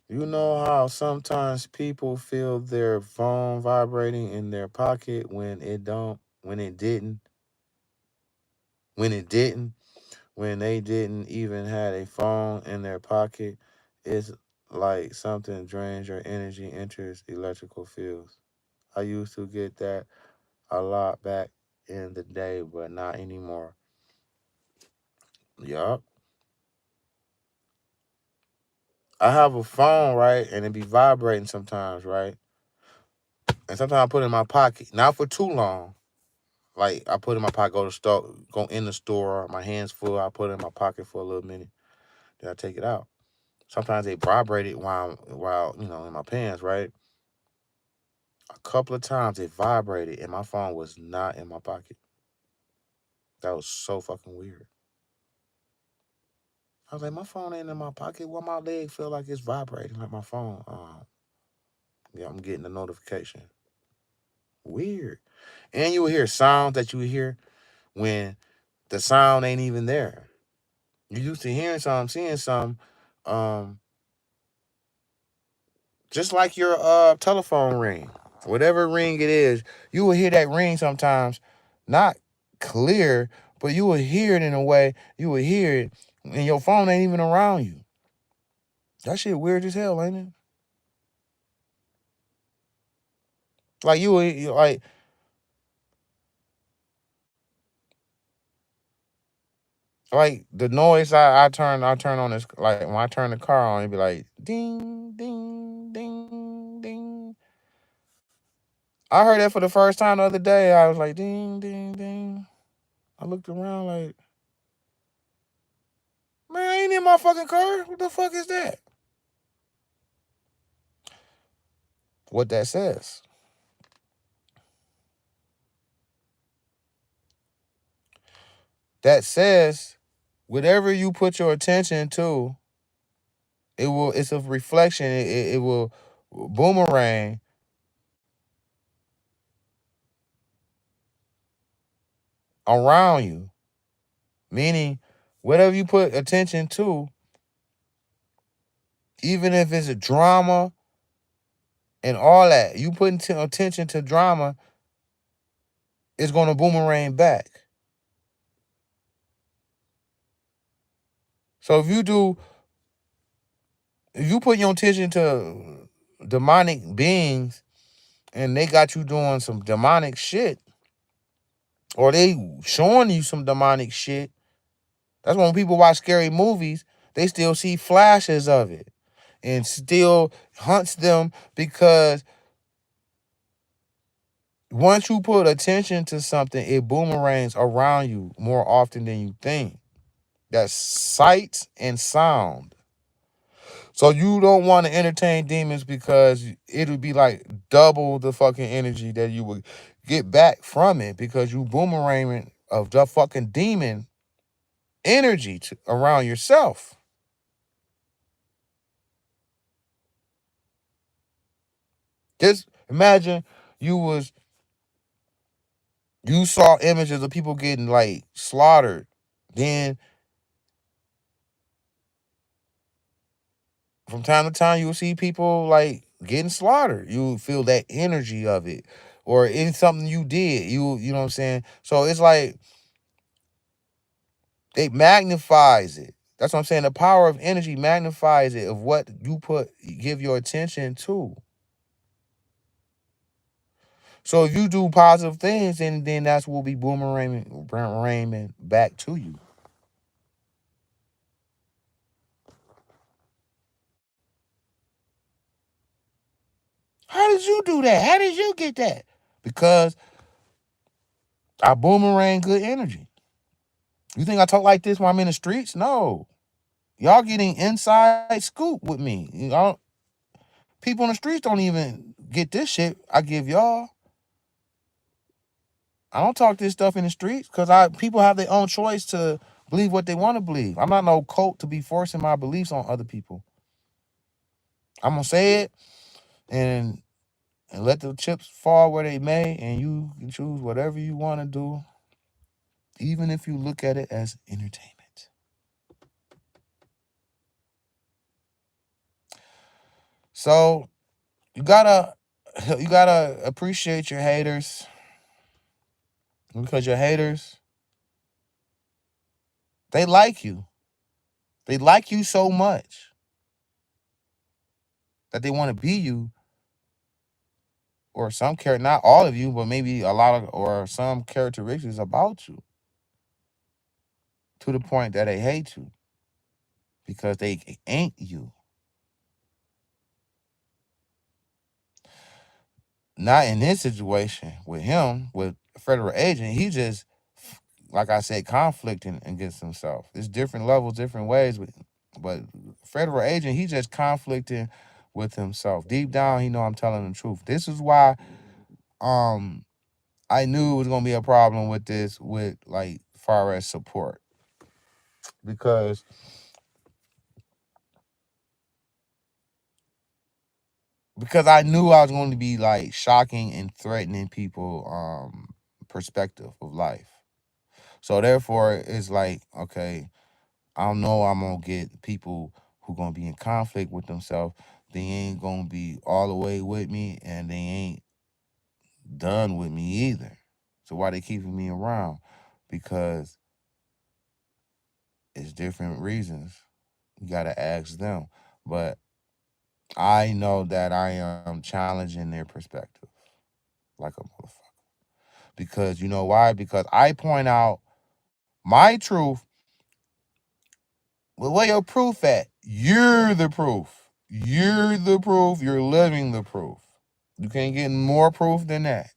you know how sometimes people feel their phone vibrating in their pocket when it didn't, when they didn't even have a phone in their pocket. It's like something drains your energy, enters electrical fields. I used to get that a lot back in the day, but not anymore. Yup. I have a phone, right? And it be vibrating sometimes, right? And sometimes I put it in my pocket. Not for too long. Like I put it in my pocket, go in the store, my hands full, I put it in my pocket for a little minute. Then I take it out. Sometimes they vibrate it while in my pants, right? A couple of times it vibrated and my phone was not in my pocket. That was so fucking weird. I was like, my phone ain't in my pocket. Why my leg feel like it's vibrating like my phone? Yeah, I'm getting a notification. Weird. And you will hear sounds that you hear when the sound ain't even there. You used to hearing something, seeing something, um, just like your telephone ring. Whatever ring it is, you will hear that ring sometimes, not clear, but you will hear it in a way, you will hear it, and your phone ain't even around you. That shit weird as hell, ain't it? Like like the noise I turn on this, like when I turn the car on, it'd be like ding ding ding ding. I heard that for the first time the other day. I was like ding ding ding. I looked around like, man, I ain't in my fucking car. What the fuck is that? What that says. That says whatever you put your attention to, it's a reflection. It will boomerang around you. Meaning, whatever you put attention to, even if it's a drama and all that, you putting attention to drama, it's gonna boomerang back. So if you put your attention to demonic beings and they got you doing some demonic shit, or they showing you some demonic shit, that's when people watch scary movies, they still see flashes of it and still hunts them, because once you put attention to something, it boomerangs around you more often than you think. That's sight and sound. So you don't want to entertain demons, because it'll be like double the fucking energy that you would get back from it, because you boomeranging of the fucking demon energy around yourself. Just imagine you you saw images of people getting like slaughtered. Then from time to time you'll see people like getting slaughtered. You feel that energy of it. Or in something you did. You know what I'm saying? So it's like it magnifies it. That's what I'm saying. The power of energy magnifies it, of what give your attention to. So if you do positive things, then that's what will be boomeranging back to you. How did you do that? How did you get that? Because I boomerang good energy. You think I talk like this when I'm in the streets? No. Y'all getting inside scoop with me. Y'all, people in the streets don't even get this shit I give y'all. I don't talk this stuff in the streets because people have their own choice to believe what they want to believe. I'm not no cult to be forcing my beliefs on other people. I'm gonna say it and let the chips fall where they may, and you can choose whatever you want to do, even if you look at it as entertainment. So you gotta appreciate your haters, because your haters, they like you. They like you so much that they want to be you, or some character, not all of you, but maybe a lot of, or some characteristics about you, to the point that they hate you because they ain't you. Not in this situation with him, with a federal agent. He just, like I said, conflicting against himself. It's different levels, different ways, but federal agent, he just conflicting with himself. Deep down, he know I'm telling the truth. This is why I knew it was gonna be a problem with this, with like far as support, because because I knew I was going to be like shocking and threatening people perspective of life. So therefore it's like, okay, I don't know I'm gonna get people who gonna be in conflict with themselves. They ain't gonna be all the way with me and they ain't done with me either. So why they keeping me around? Because it's different reasons. You gotta ask them. But I know that I am challenging their perspective like a motherfucker. Because you know why? Because I point out my truth. Well, where your proof at? You're the proof. You're the proof. You're living the proof. You can't get more proof than that.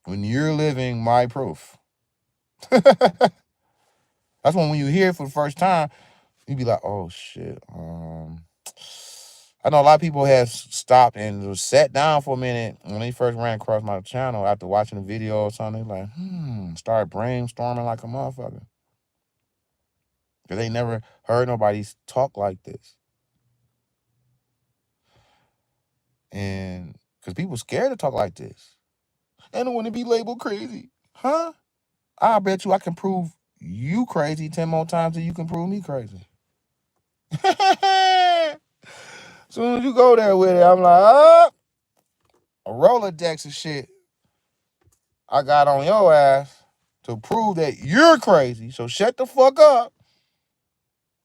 When you're living my proof. That's when you hear it for the first time, you be like, oh shit. I know a lot of people have stopped and sat down for a minute when they first ran across my channel after watching a video or something. Like, start brainstorming like a motherfucker. Because they never heard nobody talk like this. And because people scared to talk like this. They don't want to be labeled crazy. Huh? I bet you I can prove you crazy 10 more times than you can prove me crazy. Soon as you go there with it, I'm like, a Rolodex of shit I got on your ass to prove that you're crazy. So shut the fuck up.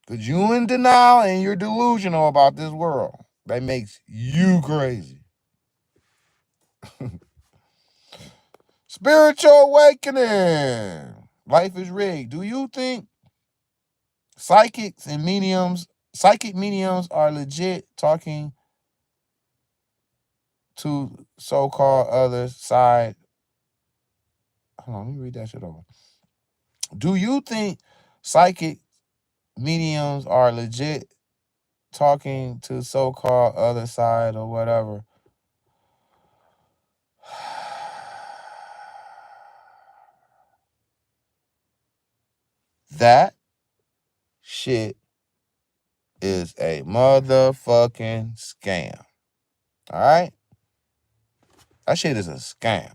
Because you in denial and you're delusional about this world. That makes you crazy. Spiritual awakening. Life is rigged. Do you think psychic mediums are legit talking to so-called other side? Hold on, let me read that shit over. Do you think psychic mediums are legit talking to so-called other side or whatever? That shit is a motherfucking scam. All right? That shit is a scam.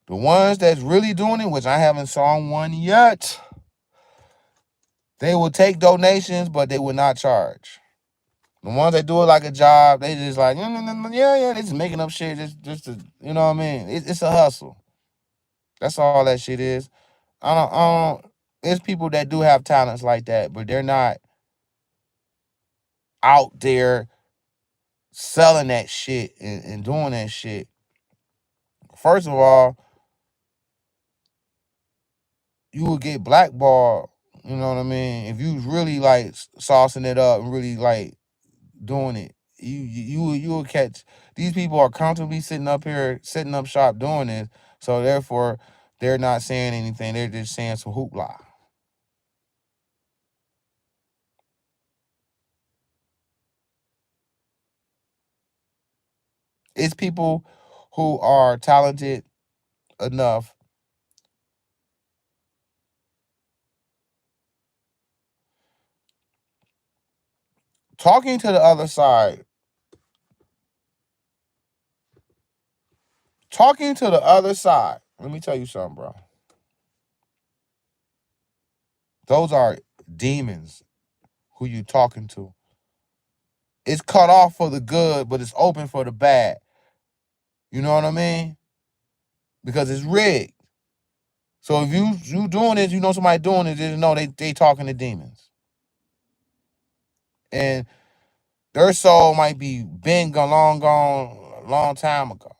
The ones that's really doing it, which I haven't saw one yet, they will take donations, but they will not charge. The ones that do it like a job, they just like, yeah, they just making up shit just to, you know what I mean? It's a hustle. That's all that shit is. I don't, there's people that do have talents like that, but they're not out there selling that shit and doing that shit. First of all, you would get blackballed, you know what I mean? If you was really like saucing it up and really like doing it, you will catch. These people are comfortably sitting up here, setting up shop doing this, so therefore they're not saying anything. They're just saying some hoopla. It's people who are talented enough talking to the other side. Talking to the other side. Let me tell you something, bro. Those are demons who you talking to. It's cut off for the good, but it's open for the bad. You know what I mean? Because it's rigged. So if you doing this, you know somebody doing it, just know they talking to demons. And their soul might be been gone, long gone, a long time ago.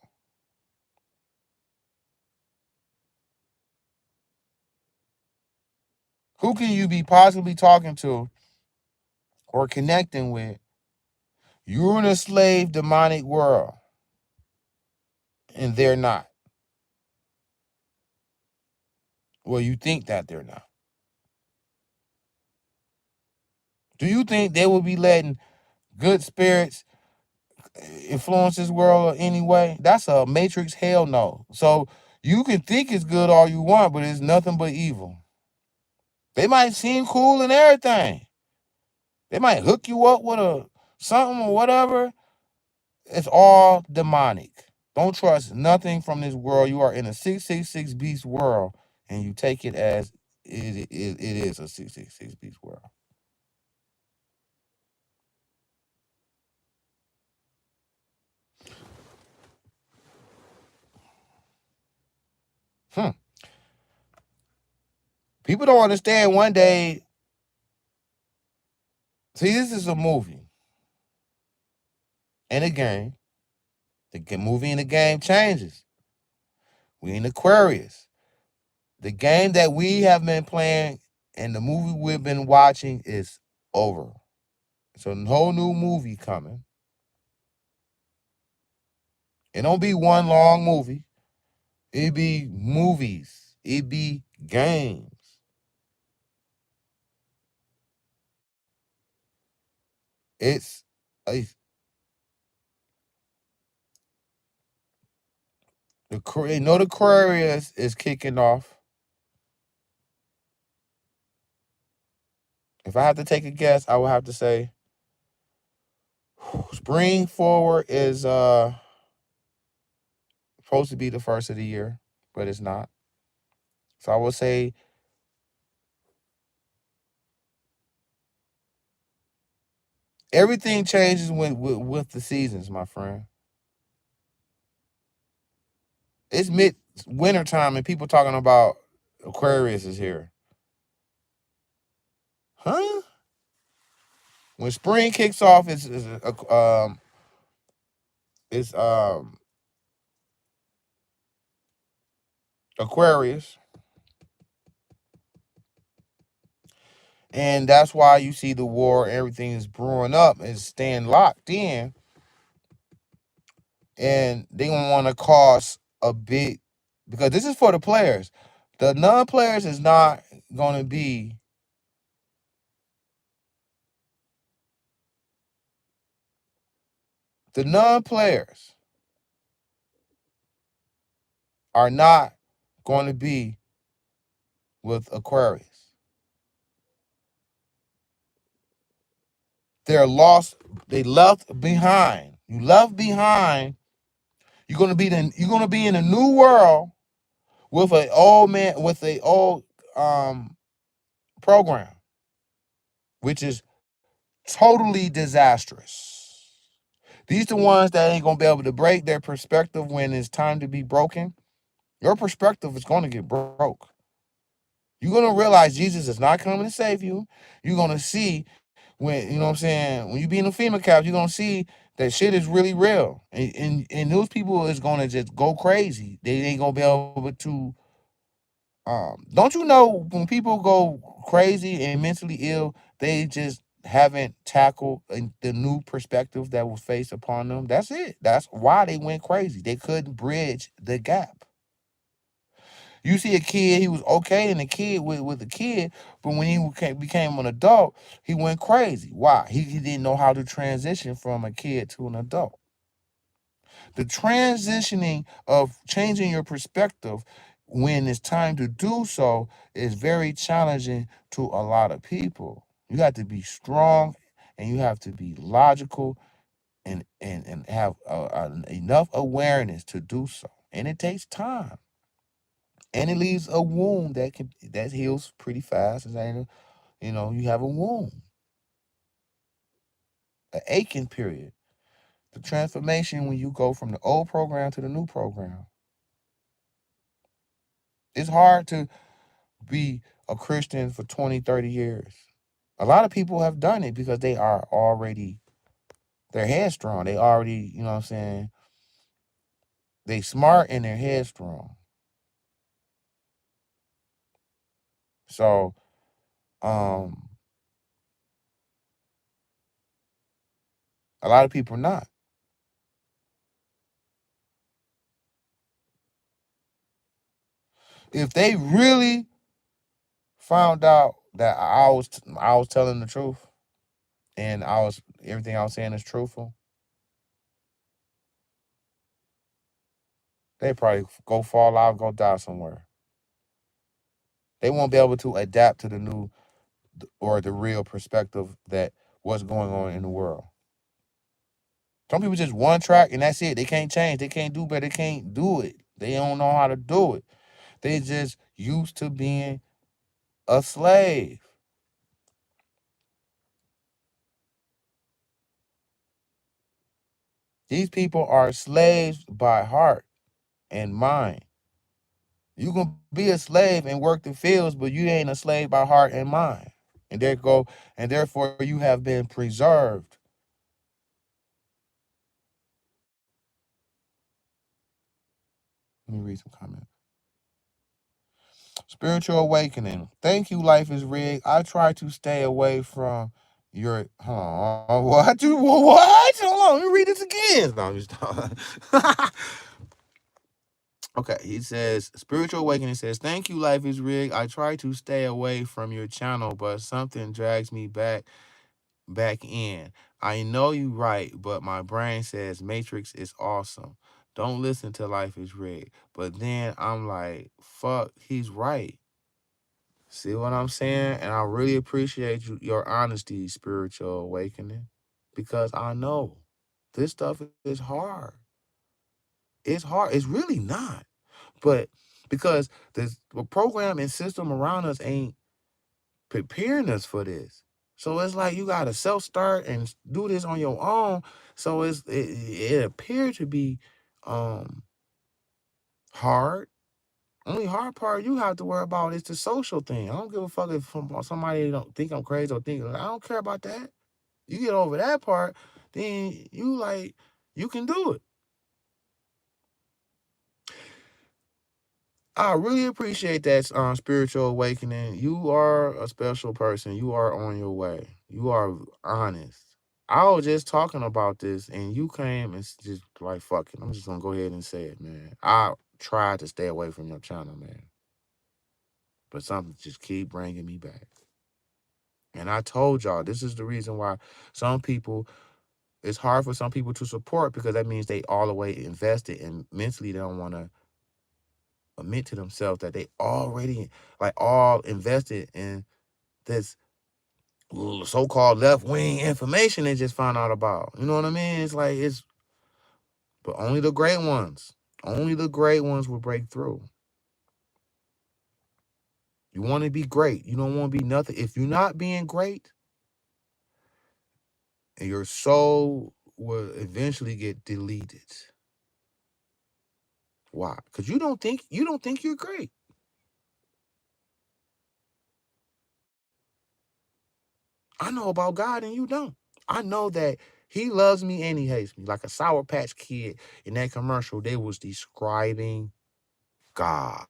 Who can you be possibly talking to or connecting with? You're in a slave demonic world, and they're not. Well, you think that they're not. Do you think they will be letting good spirits influence this world anyway? That's a matrix hell no. So you can think it's good all you want, but it's nothing but evil. They might seem cool and everything, They might hook you up with a something or whatever. It's all demonic. Don't trust nothing from this world. You are in a 666 beast world, and you take it as it is a 666 beast world. Hmm. People don't understand one day. See, this is a movie and a game. The movie and the game changes. We in Aquarius. The game that we have been playing and the movie we've been watching is over. So a whole new movie coming. It don't be one long movie. It be movies. It be games. It's a, the Aquarius is kicking off. If I had to take a guess, I would have to say spring forward is supposed to be the first of the year, but it's not. So I would say everything changes with the seasons, my friend. It's mid winter time and people talking about Aquarius is here. Huh? When spring kicks off, it's Aquarius, and that's why you see the war. Everything is brewing up and staying locked in, and they don't want to cause a big because this is for the players. The non-players is not going to be the non-players are not going to be with Aquarius. They're lost. They left behind. You left behind. You're gonna be in a new world with an old man with a old um program, which is totally disastrous. These the ones that ain't gonna be able to break their perspective when it's time to be broken. Your perspective is gonna get broke. You're gonna realize Jesus is not coming to save you. You're gonna see when you know what I'm saying, when you be in the FEMA cabs, you're gonna see that shit is really real. And those people is gonna just go crazy. They ain't gonna be able to don't you know when people go crazy and mentally ill, they just haven't tackled the new perspective that was faced upon them. That's it. That's why they went crazy. They couldn't bridge the gap. You see a kid, he was okay and a kid with a kid, but when he became an adult, he went crazy. Why? He didn't know how to transition from a kid to an adult. The transitioning of changing your perspective when it's time to do so is very challenging to a lot of people. You have to be strong and you have to be logical and have enough awareness to do so. And it takes time. And it leaves a wound that heals pretty fast. You know, you have a wound, an aching period. The transformation when you go from the old program to the new program. It's hard to be a Christian for 20, 30 years. A lot of people have done it because they are already, they're headstrong. They already, you know what I'm saying? They smart and they're headstrong. So, um, a lot of people are not. If they really found out that I was telling the truth and I was everything I was saying is truthful, they probably go fall out, go die somewhere. They won't be able to adapt to the new or the real perspective that what's going on in the world. Some people just one track and that's it. They can't change. They can't do better. They can't do it. They don't know how to do it. They just used to being a slave. These people are slaves by heart and mind. You can be a slave and work the fields, but you ain't a slave by heart and mind. And there go, and therefore you have been preserved. Let me read some comments. Spiritual awakening. Thank you, life is rigged. I try to stay away from your. Hold on. What? What? Hold on. Let me read this again. No, I'm just. Okay, he says, spiritual awakening says, thank you, life is rigged. I try to stay away from your channel, but something drags me back in. I know you right, but my brain says Matrix is awesome. Don't listen to life is rigged. But then I'm like, fuck, he's right. See what I'm saying? And I really appreciate your honesty, spiritual awakening, because I know this stuff is hard. It's hard. It's really not. But because the program and system around us ain't preparing us for this. So it's like you gotta self-start and do this on your own. So it appeared to be um hard. Only hard part you have to worry about is the social thing. I don't give a fuck if somebody don't think I'm crazy or think I don't care about that. You get over that part, then you can do it. I really appreciate that spiritual awakening. You are a special person. You are on your way. You are honest. I was just talking about this, and you came and just like, fuck it. I'm just gonna go ahead and say it, man. I tried to stay away from your channel, man, but something just keep bringing me back. And I told y'all this is the reason why some people it's hard for some people to support because that means they all the way invested and mentally they don't want to admit to themselves that they already like all invested in this so-called left-wing information they just found out about. You know what I mean? It's like but only the great ones will break through. You want to be great. You don't want to be nothing. If you're not being great, your soul will eventually get deleted. Why? Because you don't think you're great. I know about God and you don't. I know that he loves me and he hates me. Like a Sour Patch Kid in that commercial, they was describing God.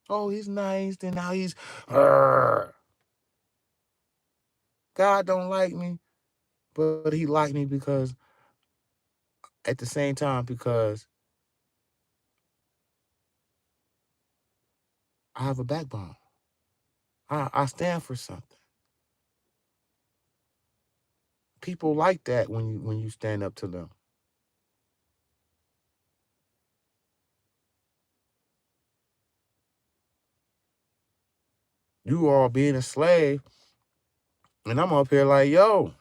Oh, he's nice, then now he's God don't like me, but he liked me because at the same time, because I have a backbone. I stand for something. People like that when you stand up to them. You all being a slave, and I'm up here like, yo,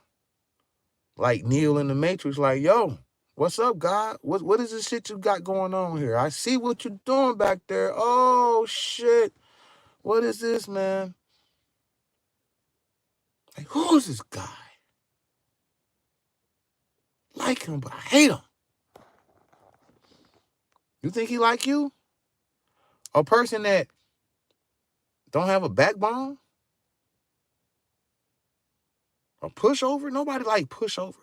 like Neo in the Matrix, like, yo, what's up, God? What is this shit you got going on here? I see what you're doing back there. Oh shit. What is this, man? Like, who is this guy? Like him, but I hate him. You think he like you? A person that don't have a backbone? A pushover? Nobody like pushovers.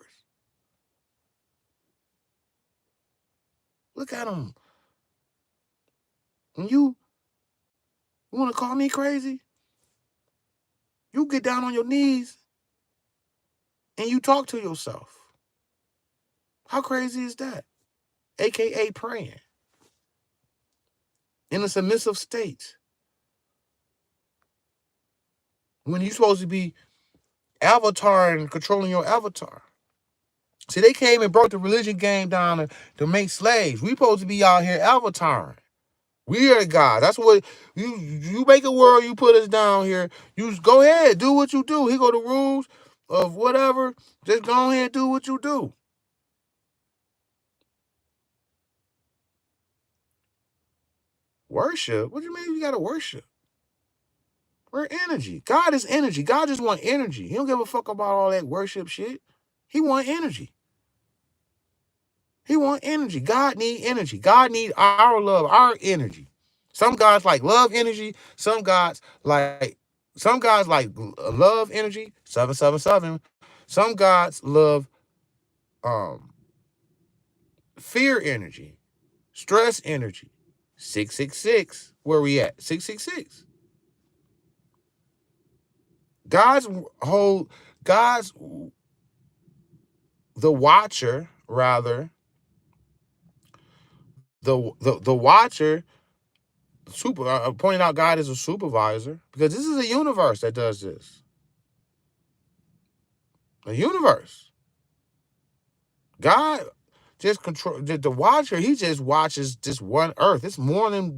Look at him. When you want to call me crazy, you get down on your knees and you talk to yourself. How crazy is that? AKA praying in a submissive state. When you're supposed to be avatar and controlling your avatar. See, they came and broke the religion game down to make slaves. We supposed to be out here avataring. We are the God. That's what you make a world. You put us down here. You just go ahead, do what you do. Here go the rules of whatever. Just go ahead and do what you do. Worship? What do you mean you gotta worship? We're energy. God is energy. God just want energy. He don't give a fuck about all that worship shit. He want energy. He want energy. God need energy. God need our love, our energy. Some gods like love energy. Some gods like love energy. 777. Some gods love um fear energy, stress energy. 666. Where we at? 666. God's whole God's the watcher rather the watcher super pointing out God is a supervisor because this is a universe that does this. A universe. God just control the watcher. He just watches this one Earth. It's more than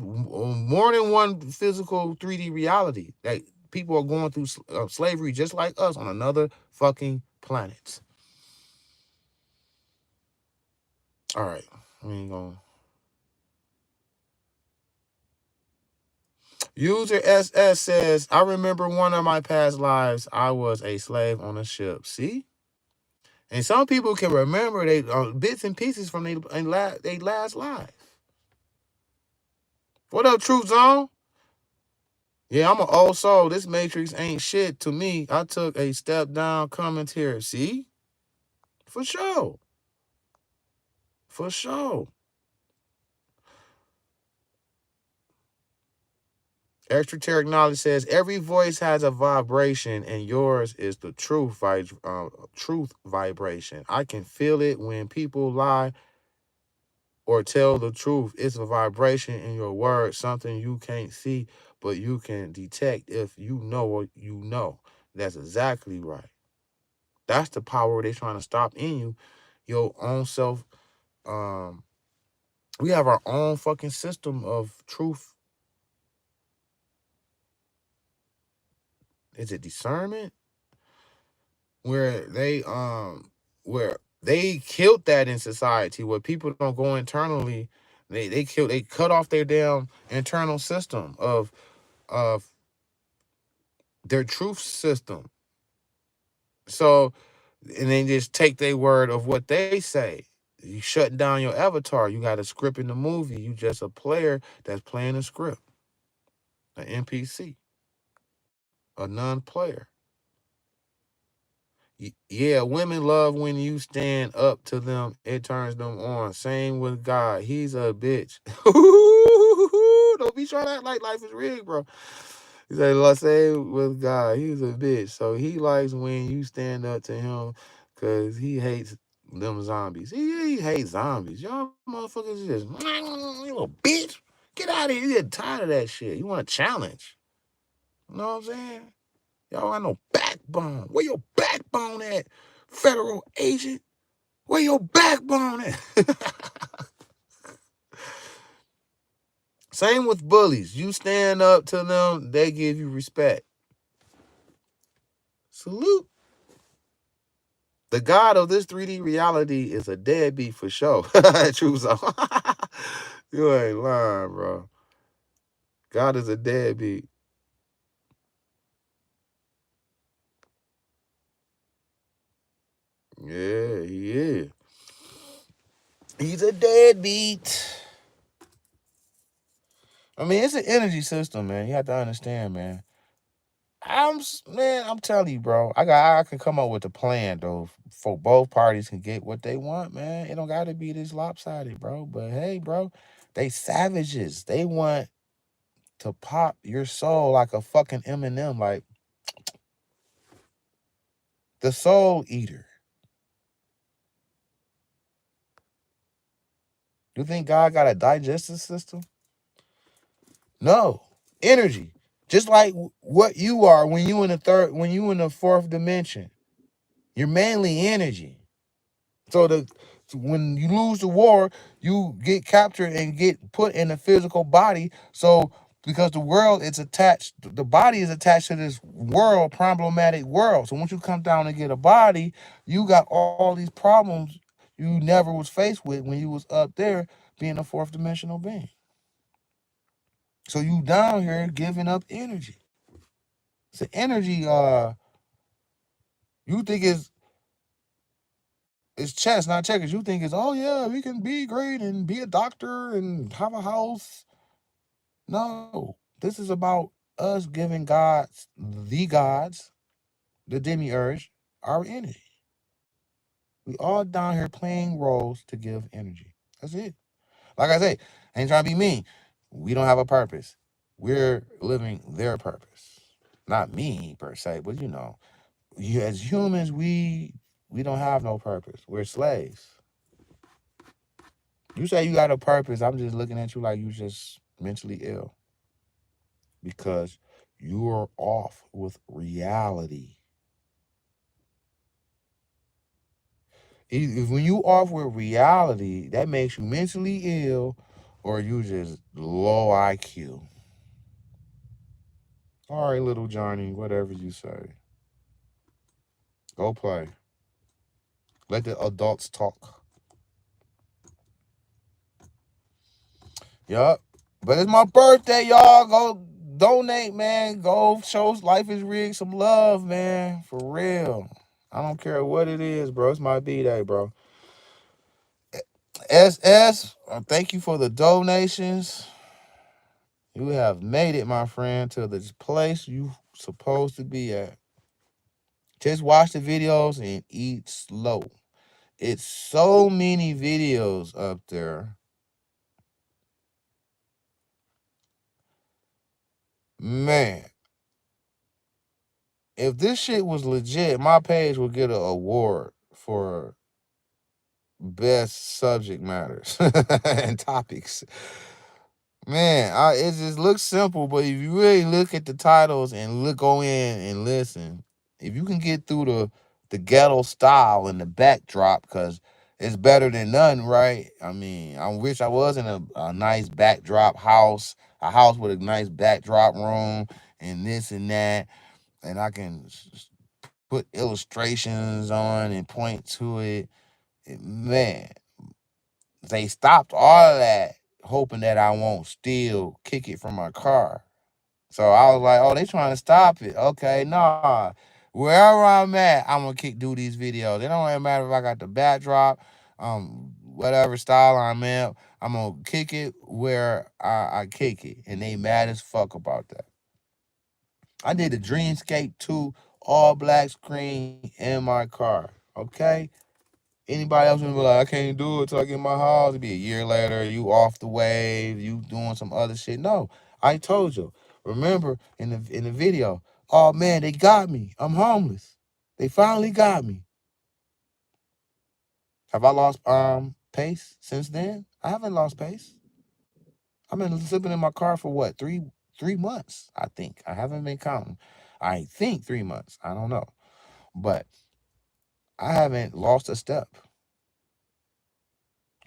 one physical 3D reality that people are going through slavery just like us on another fucking planet. All right, we ain't gonna. User SS says, I remember one of my past lives, I was a slave on a ship. See? And some people can remember they bits and pieces from their last life. What up, Truth Zone? Yeah, I'm an old soul. This Matrix ain't shit to me. I took a step down commentary. See? For sure. For sure. Extraterritorial knowledge says every voice has a vibration, and yours is the truth vibration. I can feel it when people lie or tell the truth. It's a vibration in your words, something you can't see, but you can detect if you know what you know. That's exactly right. That's the power they're trying to stop in you, your own self. Um, we have our own fucking system of truth. Is it discernment? Where they killed that in society, where people don't go internally. They cut off their damn internal system of their truth system. So, and they just take their word of what they say. You shutting down your avatar. You got a script in the movie. You just a player that's playing a script, an NPC, a non-player. Yeah, women love when you stand up to them. It turns them on. Same with God. He's a bitch. Don't be trying to act like life is rigged, bro. He said, let's say with God, he's a bitch. So he likes when you stand up to him because he hates them zombies. He hates zombies. Y'all motherfuckers just, you little bitch. Get out of here. You get tired of that shit. You want a challenge. You know what I'm saying? Y'all got no backbone. Where your backbone at, federal agent? Where your backbone at? Same with bullies. You stand up to them, they give you respect. Salute. The God of this 3D reality is a deadbeat for sure. True so. You ain't lying, bro. God is a deadbeat. Yeah, he is. He's a deadbeat. I mean, it's an energy system, man. You have to understand, man. I'm telling you, bro. I can come up with a plan though, for both parties can get what they want, man. It don't gotta be this lopsided, bro. But hey, bro, they savages. They want to pop your soul like a fucking M&M, like the soul eater. You think God got a digestive system? No. Energy. Just like what you are when you in the fourth dimension. You're mainly energy. So when you lose the war, you get captured and get put in a physical body. So because the world is attached, the body is attached to this world, problematic world. So once you come down and get a body, you got all these problems you never was faced with when you was up there being a fourth dimensional being. So you down here giving up energy. So energy, you think it's chess, not checkers. You think it's, oh yeah, we can be great and be a doctor and have a house. No, this is about us giving gods, the demiurge, our energy. We all down here playing roles to give energy. That's it. Like I say, I ain't trying to be mean. We don't have a purpose. We're living their purpose. Not me per se, but as humans, we don't have no purpose. We're slaves. You say you got a purpose. I'm just looking at you like you just mentally ill because you are off with reality. If when you off with reality, that makes you mentally ill or you just low IQ. All right, little Johnny, whatever you say. Go play. Let the adults talk. Yup. But it's my birthday, y'all. Go donate, man. Go show Life is Rigged some love, man. For real. I don't care what it is, bro. It's my B-Day, bro. SS, thank you for the donations. You have made it, my friend, to this place you supposed to be at. Just watch the videos and eat slow. It's so many videos up there. Man, if this shit was legit, my page would get an award for best subject matters and topics. Man, it just looks simple, but if you really look at the titles and go in and listen, if you can get through the ghetto style and the backdrop, because it's better than none, right? I mean, I wish I was in a nice backdrop house, a house with a nice backdrop room and this and that, and I can put illustrations on and point to it. Man, they stopped all of that, hoping that I won't still kick it from my car. So I was like, oh, they trying to stop it. Okay, nah. Wherever I'm at, I'm gonna do these videos. It don't even matter if I got the backdrop, whatever style I'm in, I'm gonna kick it where I kick it. And they mad as fuck about that. I did the Dreamscape 2 all black screen in my car. Okay? Anybody else would be like, I can't do it till I get my house. It'd be a year later, you off the wave, you doing some other shit. No, I told you. Remember in the video, oh man, they got me. I'm homeless. They finally got me. Have I lost pace since then? I haven't lost pace. I've been slipping in my car for what, three months, I think. I haven't been counting. I think 3 months. I don't know. But I haven't lost a step.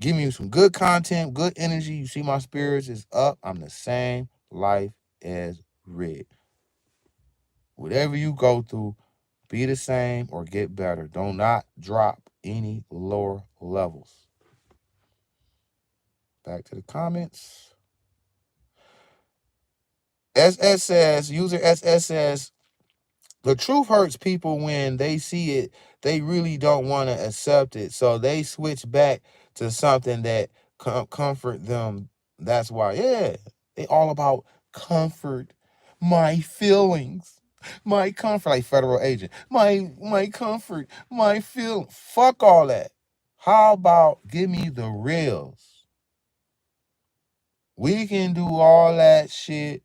Giving you some good content, good energy. You see my spirits is up. I'm the same. Life is red. Whatever you go through, be the same or get better. Do not drop any lower levels. Back to the comments. SS says, user SS says, the truth hurts people when they see it. They really don't want to accept it. So they switch back to something that comfort them. That's why, yeah, they all about comfort. My feelings, my comfort, like federal agent. My comfort, my feel. Fuck all that. How about give me the reals? We can do all that shit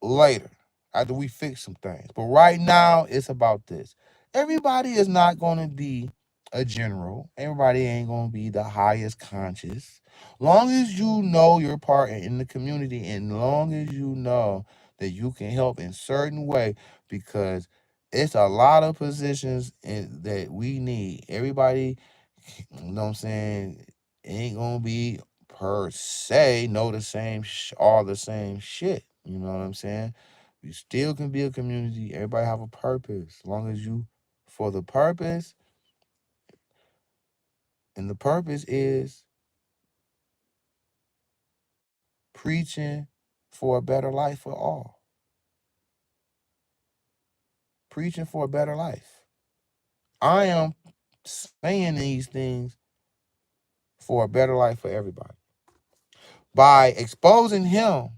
later after we fix some things. But right now, it's about this. Everybody is not going to be a general. Everybody ain't going to be the highest conscious. Long as you know your part in the community and long as you know that you can help in certain way because it's a lot of positions that we need. Everybody You know what I'm saying? It ain't gonna be per se know the same all the same shit. You know what I'm saying? You still can be a community. Everybody have a purpose. As long as you for the purpose, and the purpose is preaching for a better life for all. Preaching for a better life. I am saying these things for a better life for everybody. By exposing him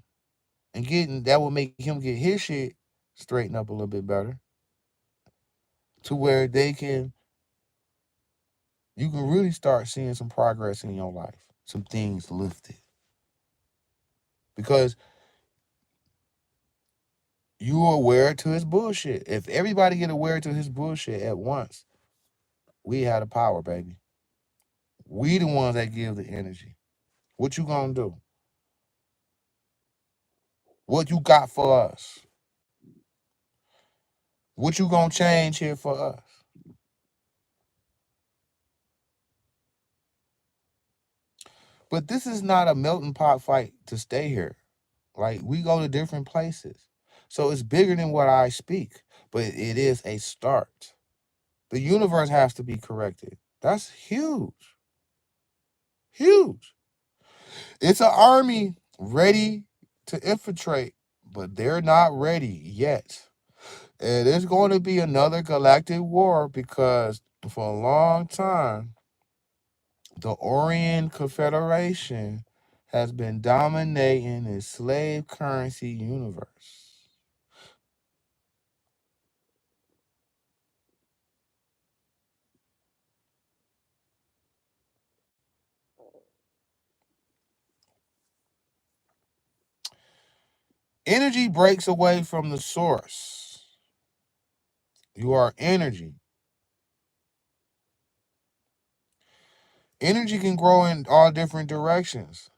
and getting that will make him get his shit straightened up a little bit better to where you can really start seeing some progress in your life, some things lifted. Because you are aware to his bullshit. If everybody get aware to his bullshit at once, we had the power, baby. We the ones that give the energy. What you gonna do? What you got for us? What you gonna change here for us? But this is not a melting pot fight to stay here. Like we go to different places. So it's bigger than what I speak, but it is a start. The universe has to be corrected. That's huge. Huge. It's an army ready to infiltrate, but they're not ready yet. And there's going to be another galactic war because for a long time, the Orient Confederation has been dominating the slave currency universe. Energy breaks away from the source. You are energy. Energy can grow in all different directions.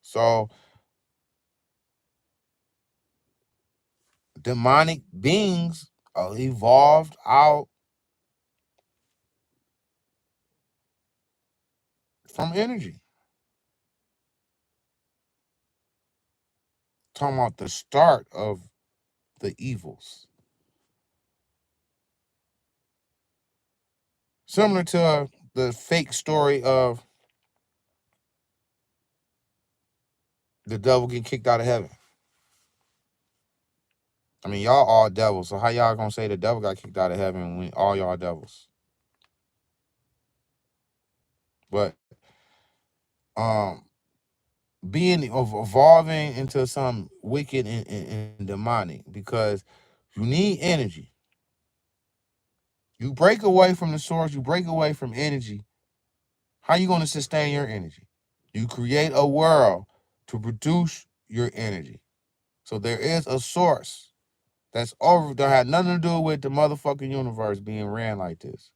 So, demonic beings evolved out from energy. Talking about the start of the evils. Similar to the fake story of the devil getting kicked out of heaven. I mean, y'all all devils. So how y'all gonna say the devil got kicked out of heaven when all y'all devils? But um, being evolving into some wicked and demonic because you need energy. You break away from the source. You break away from energy. How you gonna sustain your energy? You create a world to produce your energy. So there is a source that's over that had nothing to do with the motherfucking universe being ran like this.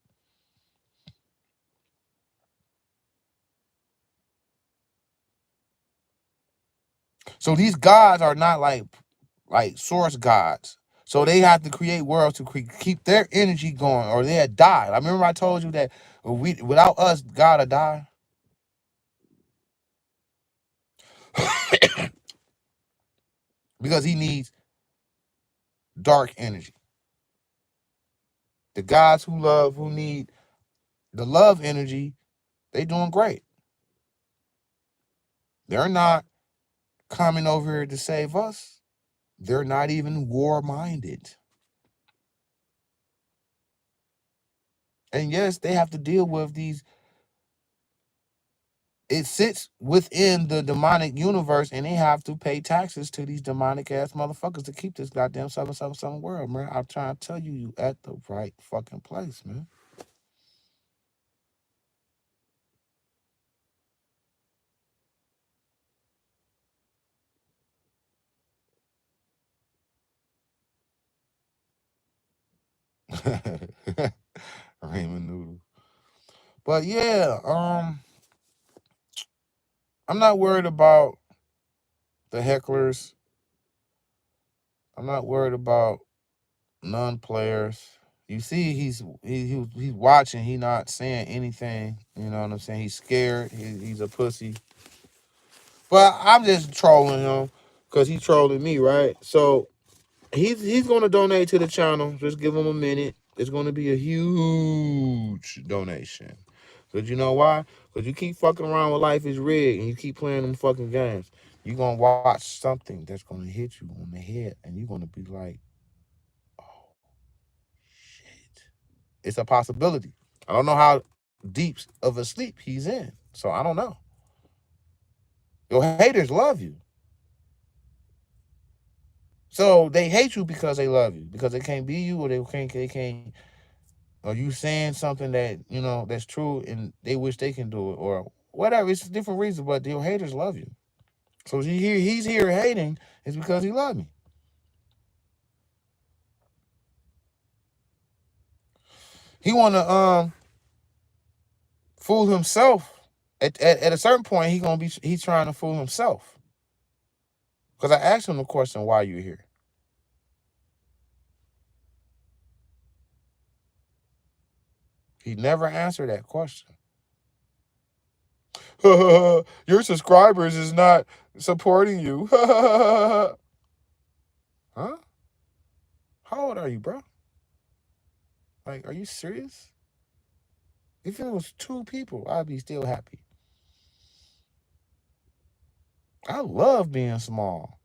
So these gods are not like source gods. So they have to create worlds to keep their energy going, or they had died. I remember I told you that without us, God would die. Because he needs dark energy. The gods who need the love energy, they doing great. They're not coming over here to save us. They're not even war minded. And yes, they have to deal with these. It sits within the demonic universe, and they have to pay taxes to these demonic ass motherfuckers to keep this goddamn 777 world, man. I'm trying to tell you, you at the right fucking place, man. Ramen noodles. But yeah, I'm not worried about the hecklers. I'm not worried about non-players. You see, he's watching. He not saying anything. You know what I'm saying? He's scared. He's a pussy. But I'm just trolling him because he's trolling me, right? So he's gonna donate to the channel. Just give him a minute. It's gonna be a huge donation. Cause you know why? Cause you keep fucking around with Life is Rigged and you keep playing them fucking games. You're gonna watch something that's gonna hit you on the head and you're gonna be like, oh shit. It's a possibility. I don't know how deep of a sleep he's in. So I don't know. Your haters love you. So they hate you because they love you. Because they can't be you or they can't or you saying something that, that's true and they wish they can do it or whatever. It's a different reason, but your haters love you. So he's here hating is because he loves me. He wanna fool himself. At a certain point he's trying to fool himself. Because I asked him the question why you here. He never answered that question. Your subscribers is not supporting you. Huh? How old are you, bro? Like, are you serious? If it was two people, I'd be still happy. I love being small.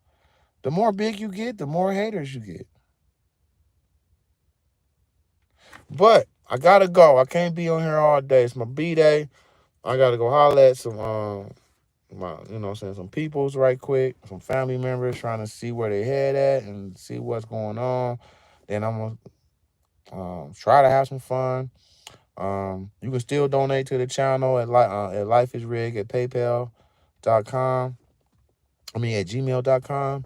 The more big you get, the more haters you get. But I gotta go. I can't be on here all day. It's my B day. I gotta go holler at some some peoples right quick, some family members trying to see where they head at and see what's going on. Then I'm gonna try to have some fun. You can still donate to the channel at Life is Rig at PayPal.com. At gmail.com.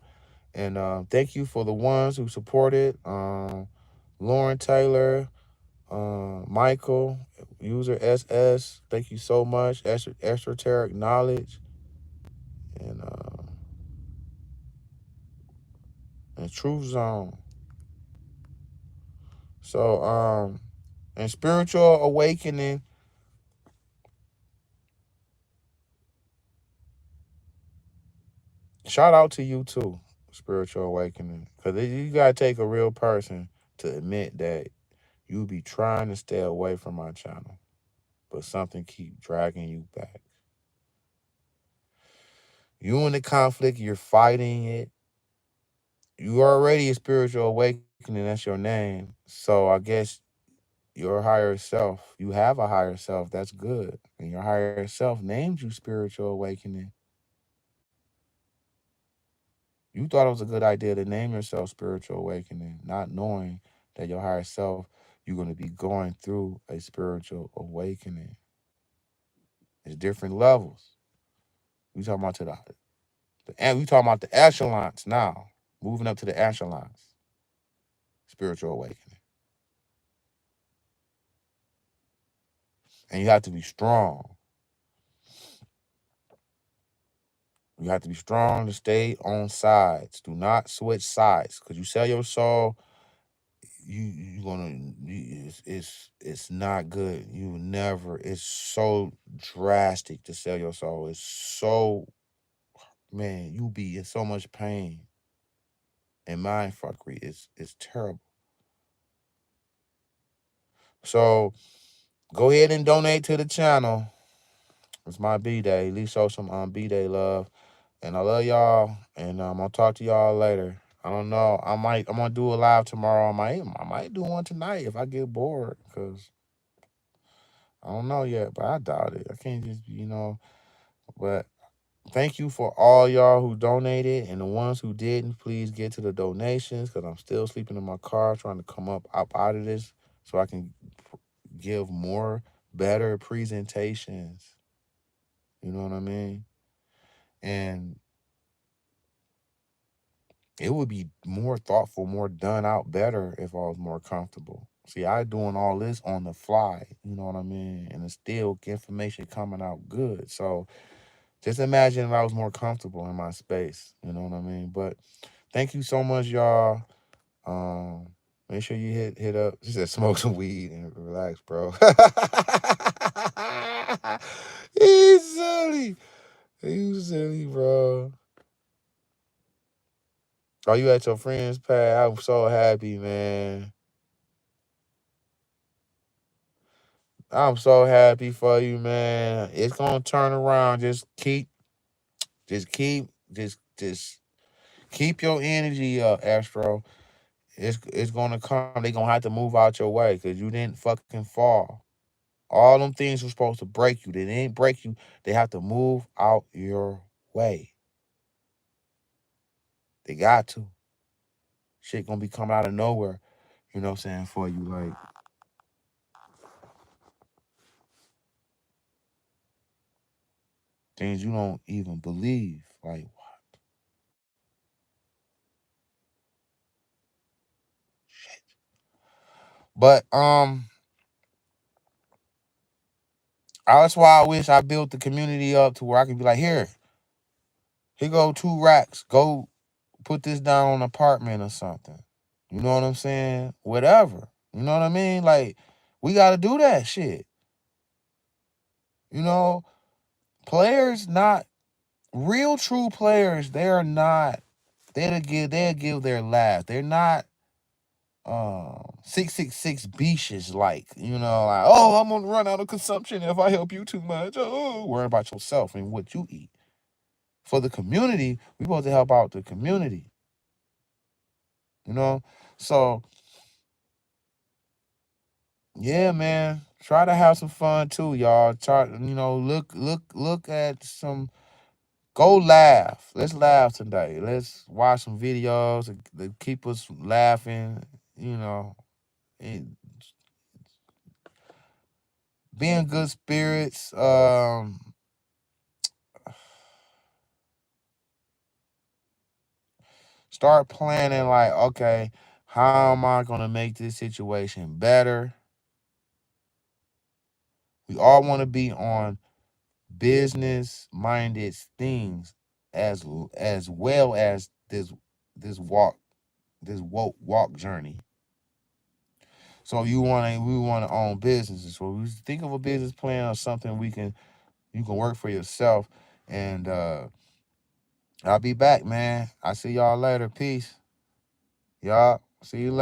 And thank you for the ones who supported. Lauren Taylor, Michael, user SS. Thank you so much. Esoteric Knowledge. And Truth Zone. So, and Spiritual Awakening. Shout out to you too, Spiritual Awakening. Because you got to take a real person to admit that you be trying to stay away from my channel, but something keep dragging you back. You in the conflict, you're fighting it. You already a spiritual awakening, that's your name. So I guess your higher self, you have a higher self, that's good. And your higher self named you Spiritual Awakening. You thought it was a good idea to name yourself Spiritual Awakening, not knowing that your higher self, you're going to be going through a spiritual awakening. It's different levels. We talking about and we talking about the echelons now, moving up to the echelons. Spiritual awakening, and you have to be strong. You have to be strong to stay on sides. Do not switch sides, because you sell your soul. It's not good. You never. It's so drastic to sell your soul. It's so, man. You be in so much pain and mind fuckery. It's terrible. So go ahead and donate to the channel. It's my B day. At least show some B day love. And I love y'all. And I'm gonna talk to y'all later. I don't know. I'm gonna do a live tomorrow. I might do one tonight if I get bored. Cause I don't know yet, but I doubt it. I can't just. But thank you for all y'all who donated, and the ones who didn't, please get to the donations, because I'm still sleeping in my car trying to come up out of this so I can give more better presentations. You know what I mean? And it would be more thoughtful, more done out better if I was more comfortable. See, I doing all this on the fly, you know what I mean? And it's still information coming out good. So just imagine if I was more comfortable in my space, you know what I mean? But thank you so much, y'all. Um, Make sure you hit up. She said smoke some weed and relax, bro. He's silly. He's silly, bro. Oh, you at your friend's pad? I'm so happy, man. I'm so happy for you, man. It's gonna turn around. Just keep, just keep your energy up, Astro. It's gonna come. They gonna have to move out your way because you didn't fucking fall. All them things were supposed to break you. They didn't break you. They have to move out your way. They got to. Shit gonna be coming out of nowhere. You know what I'm saying, for you. Like, things you don't even believe. Like, shit. But that's why I wish I built the community up to where I could be like, here go 2 racks. Go put this down on an apartment or something. You know what I'm saying? Whatever. You know what I mean? Like, we gotta do that shit. You know, players not real true players, they're not they'll give their laugh. They're not 666 beaches like, like, oh, I'm gonna run out of consumption if I help you too much. Oh, worry about yourself and what you eat. For the community, we supposed to help out the community. You know? So yeah, man. Try to have some fun too, y'all. Try, look at some. Go laugh. Let's laugh today. Let's watch some videos that keep us laughing. You know, and be in good spirits. Start planning like, okay, how am I gonna make this situation better? We all want to be on business minded things as well as this walk this walk journey. So we want to own businesses. So we think of a business plan or something you can work for yourself. And I'll be back, man. I see y'all later. Peace. Y'all. See you later.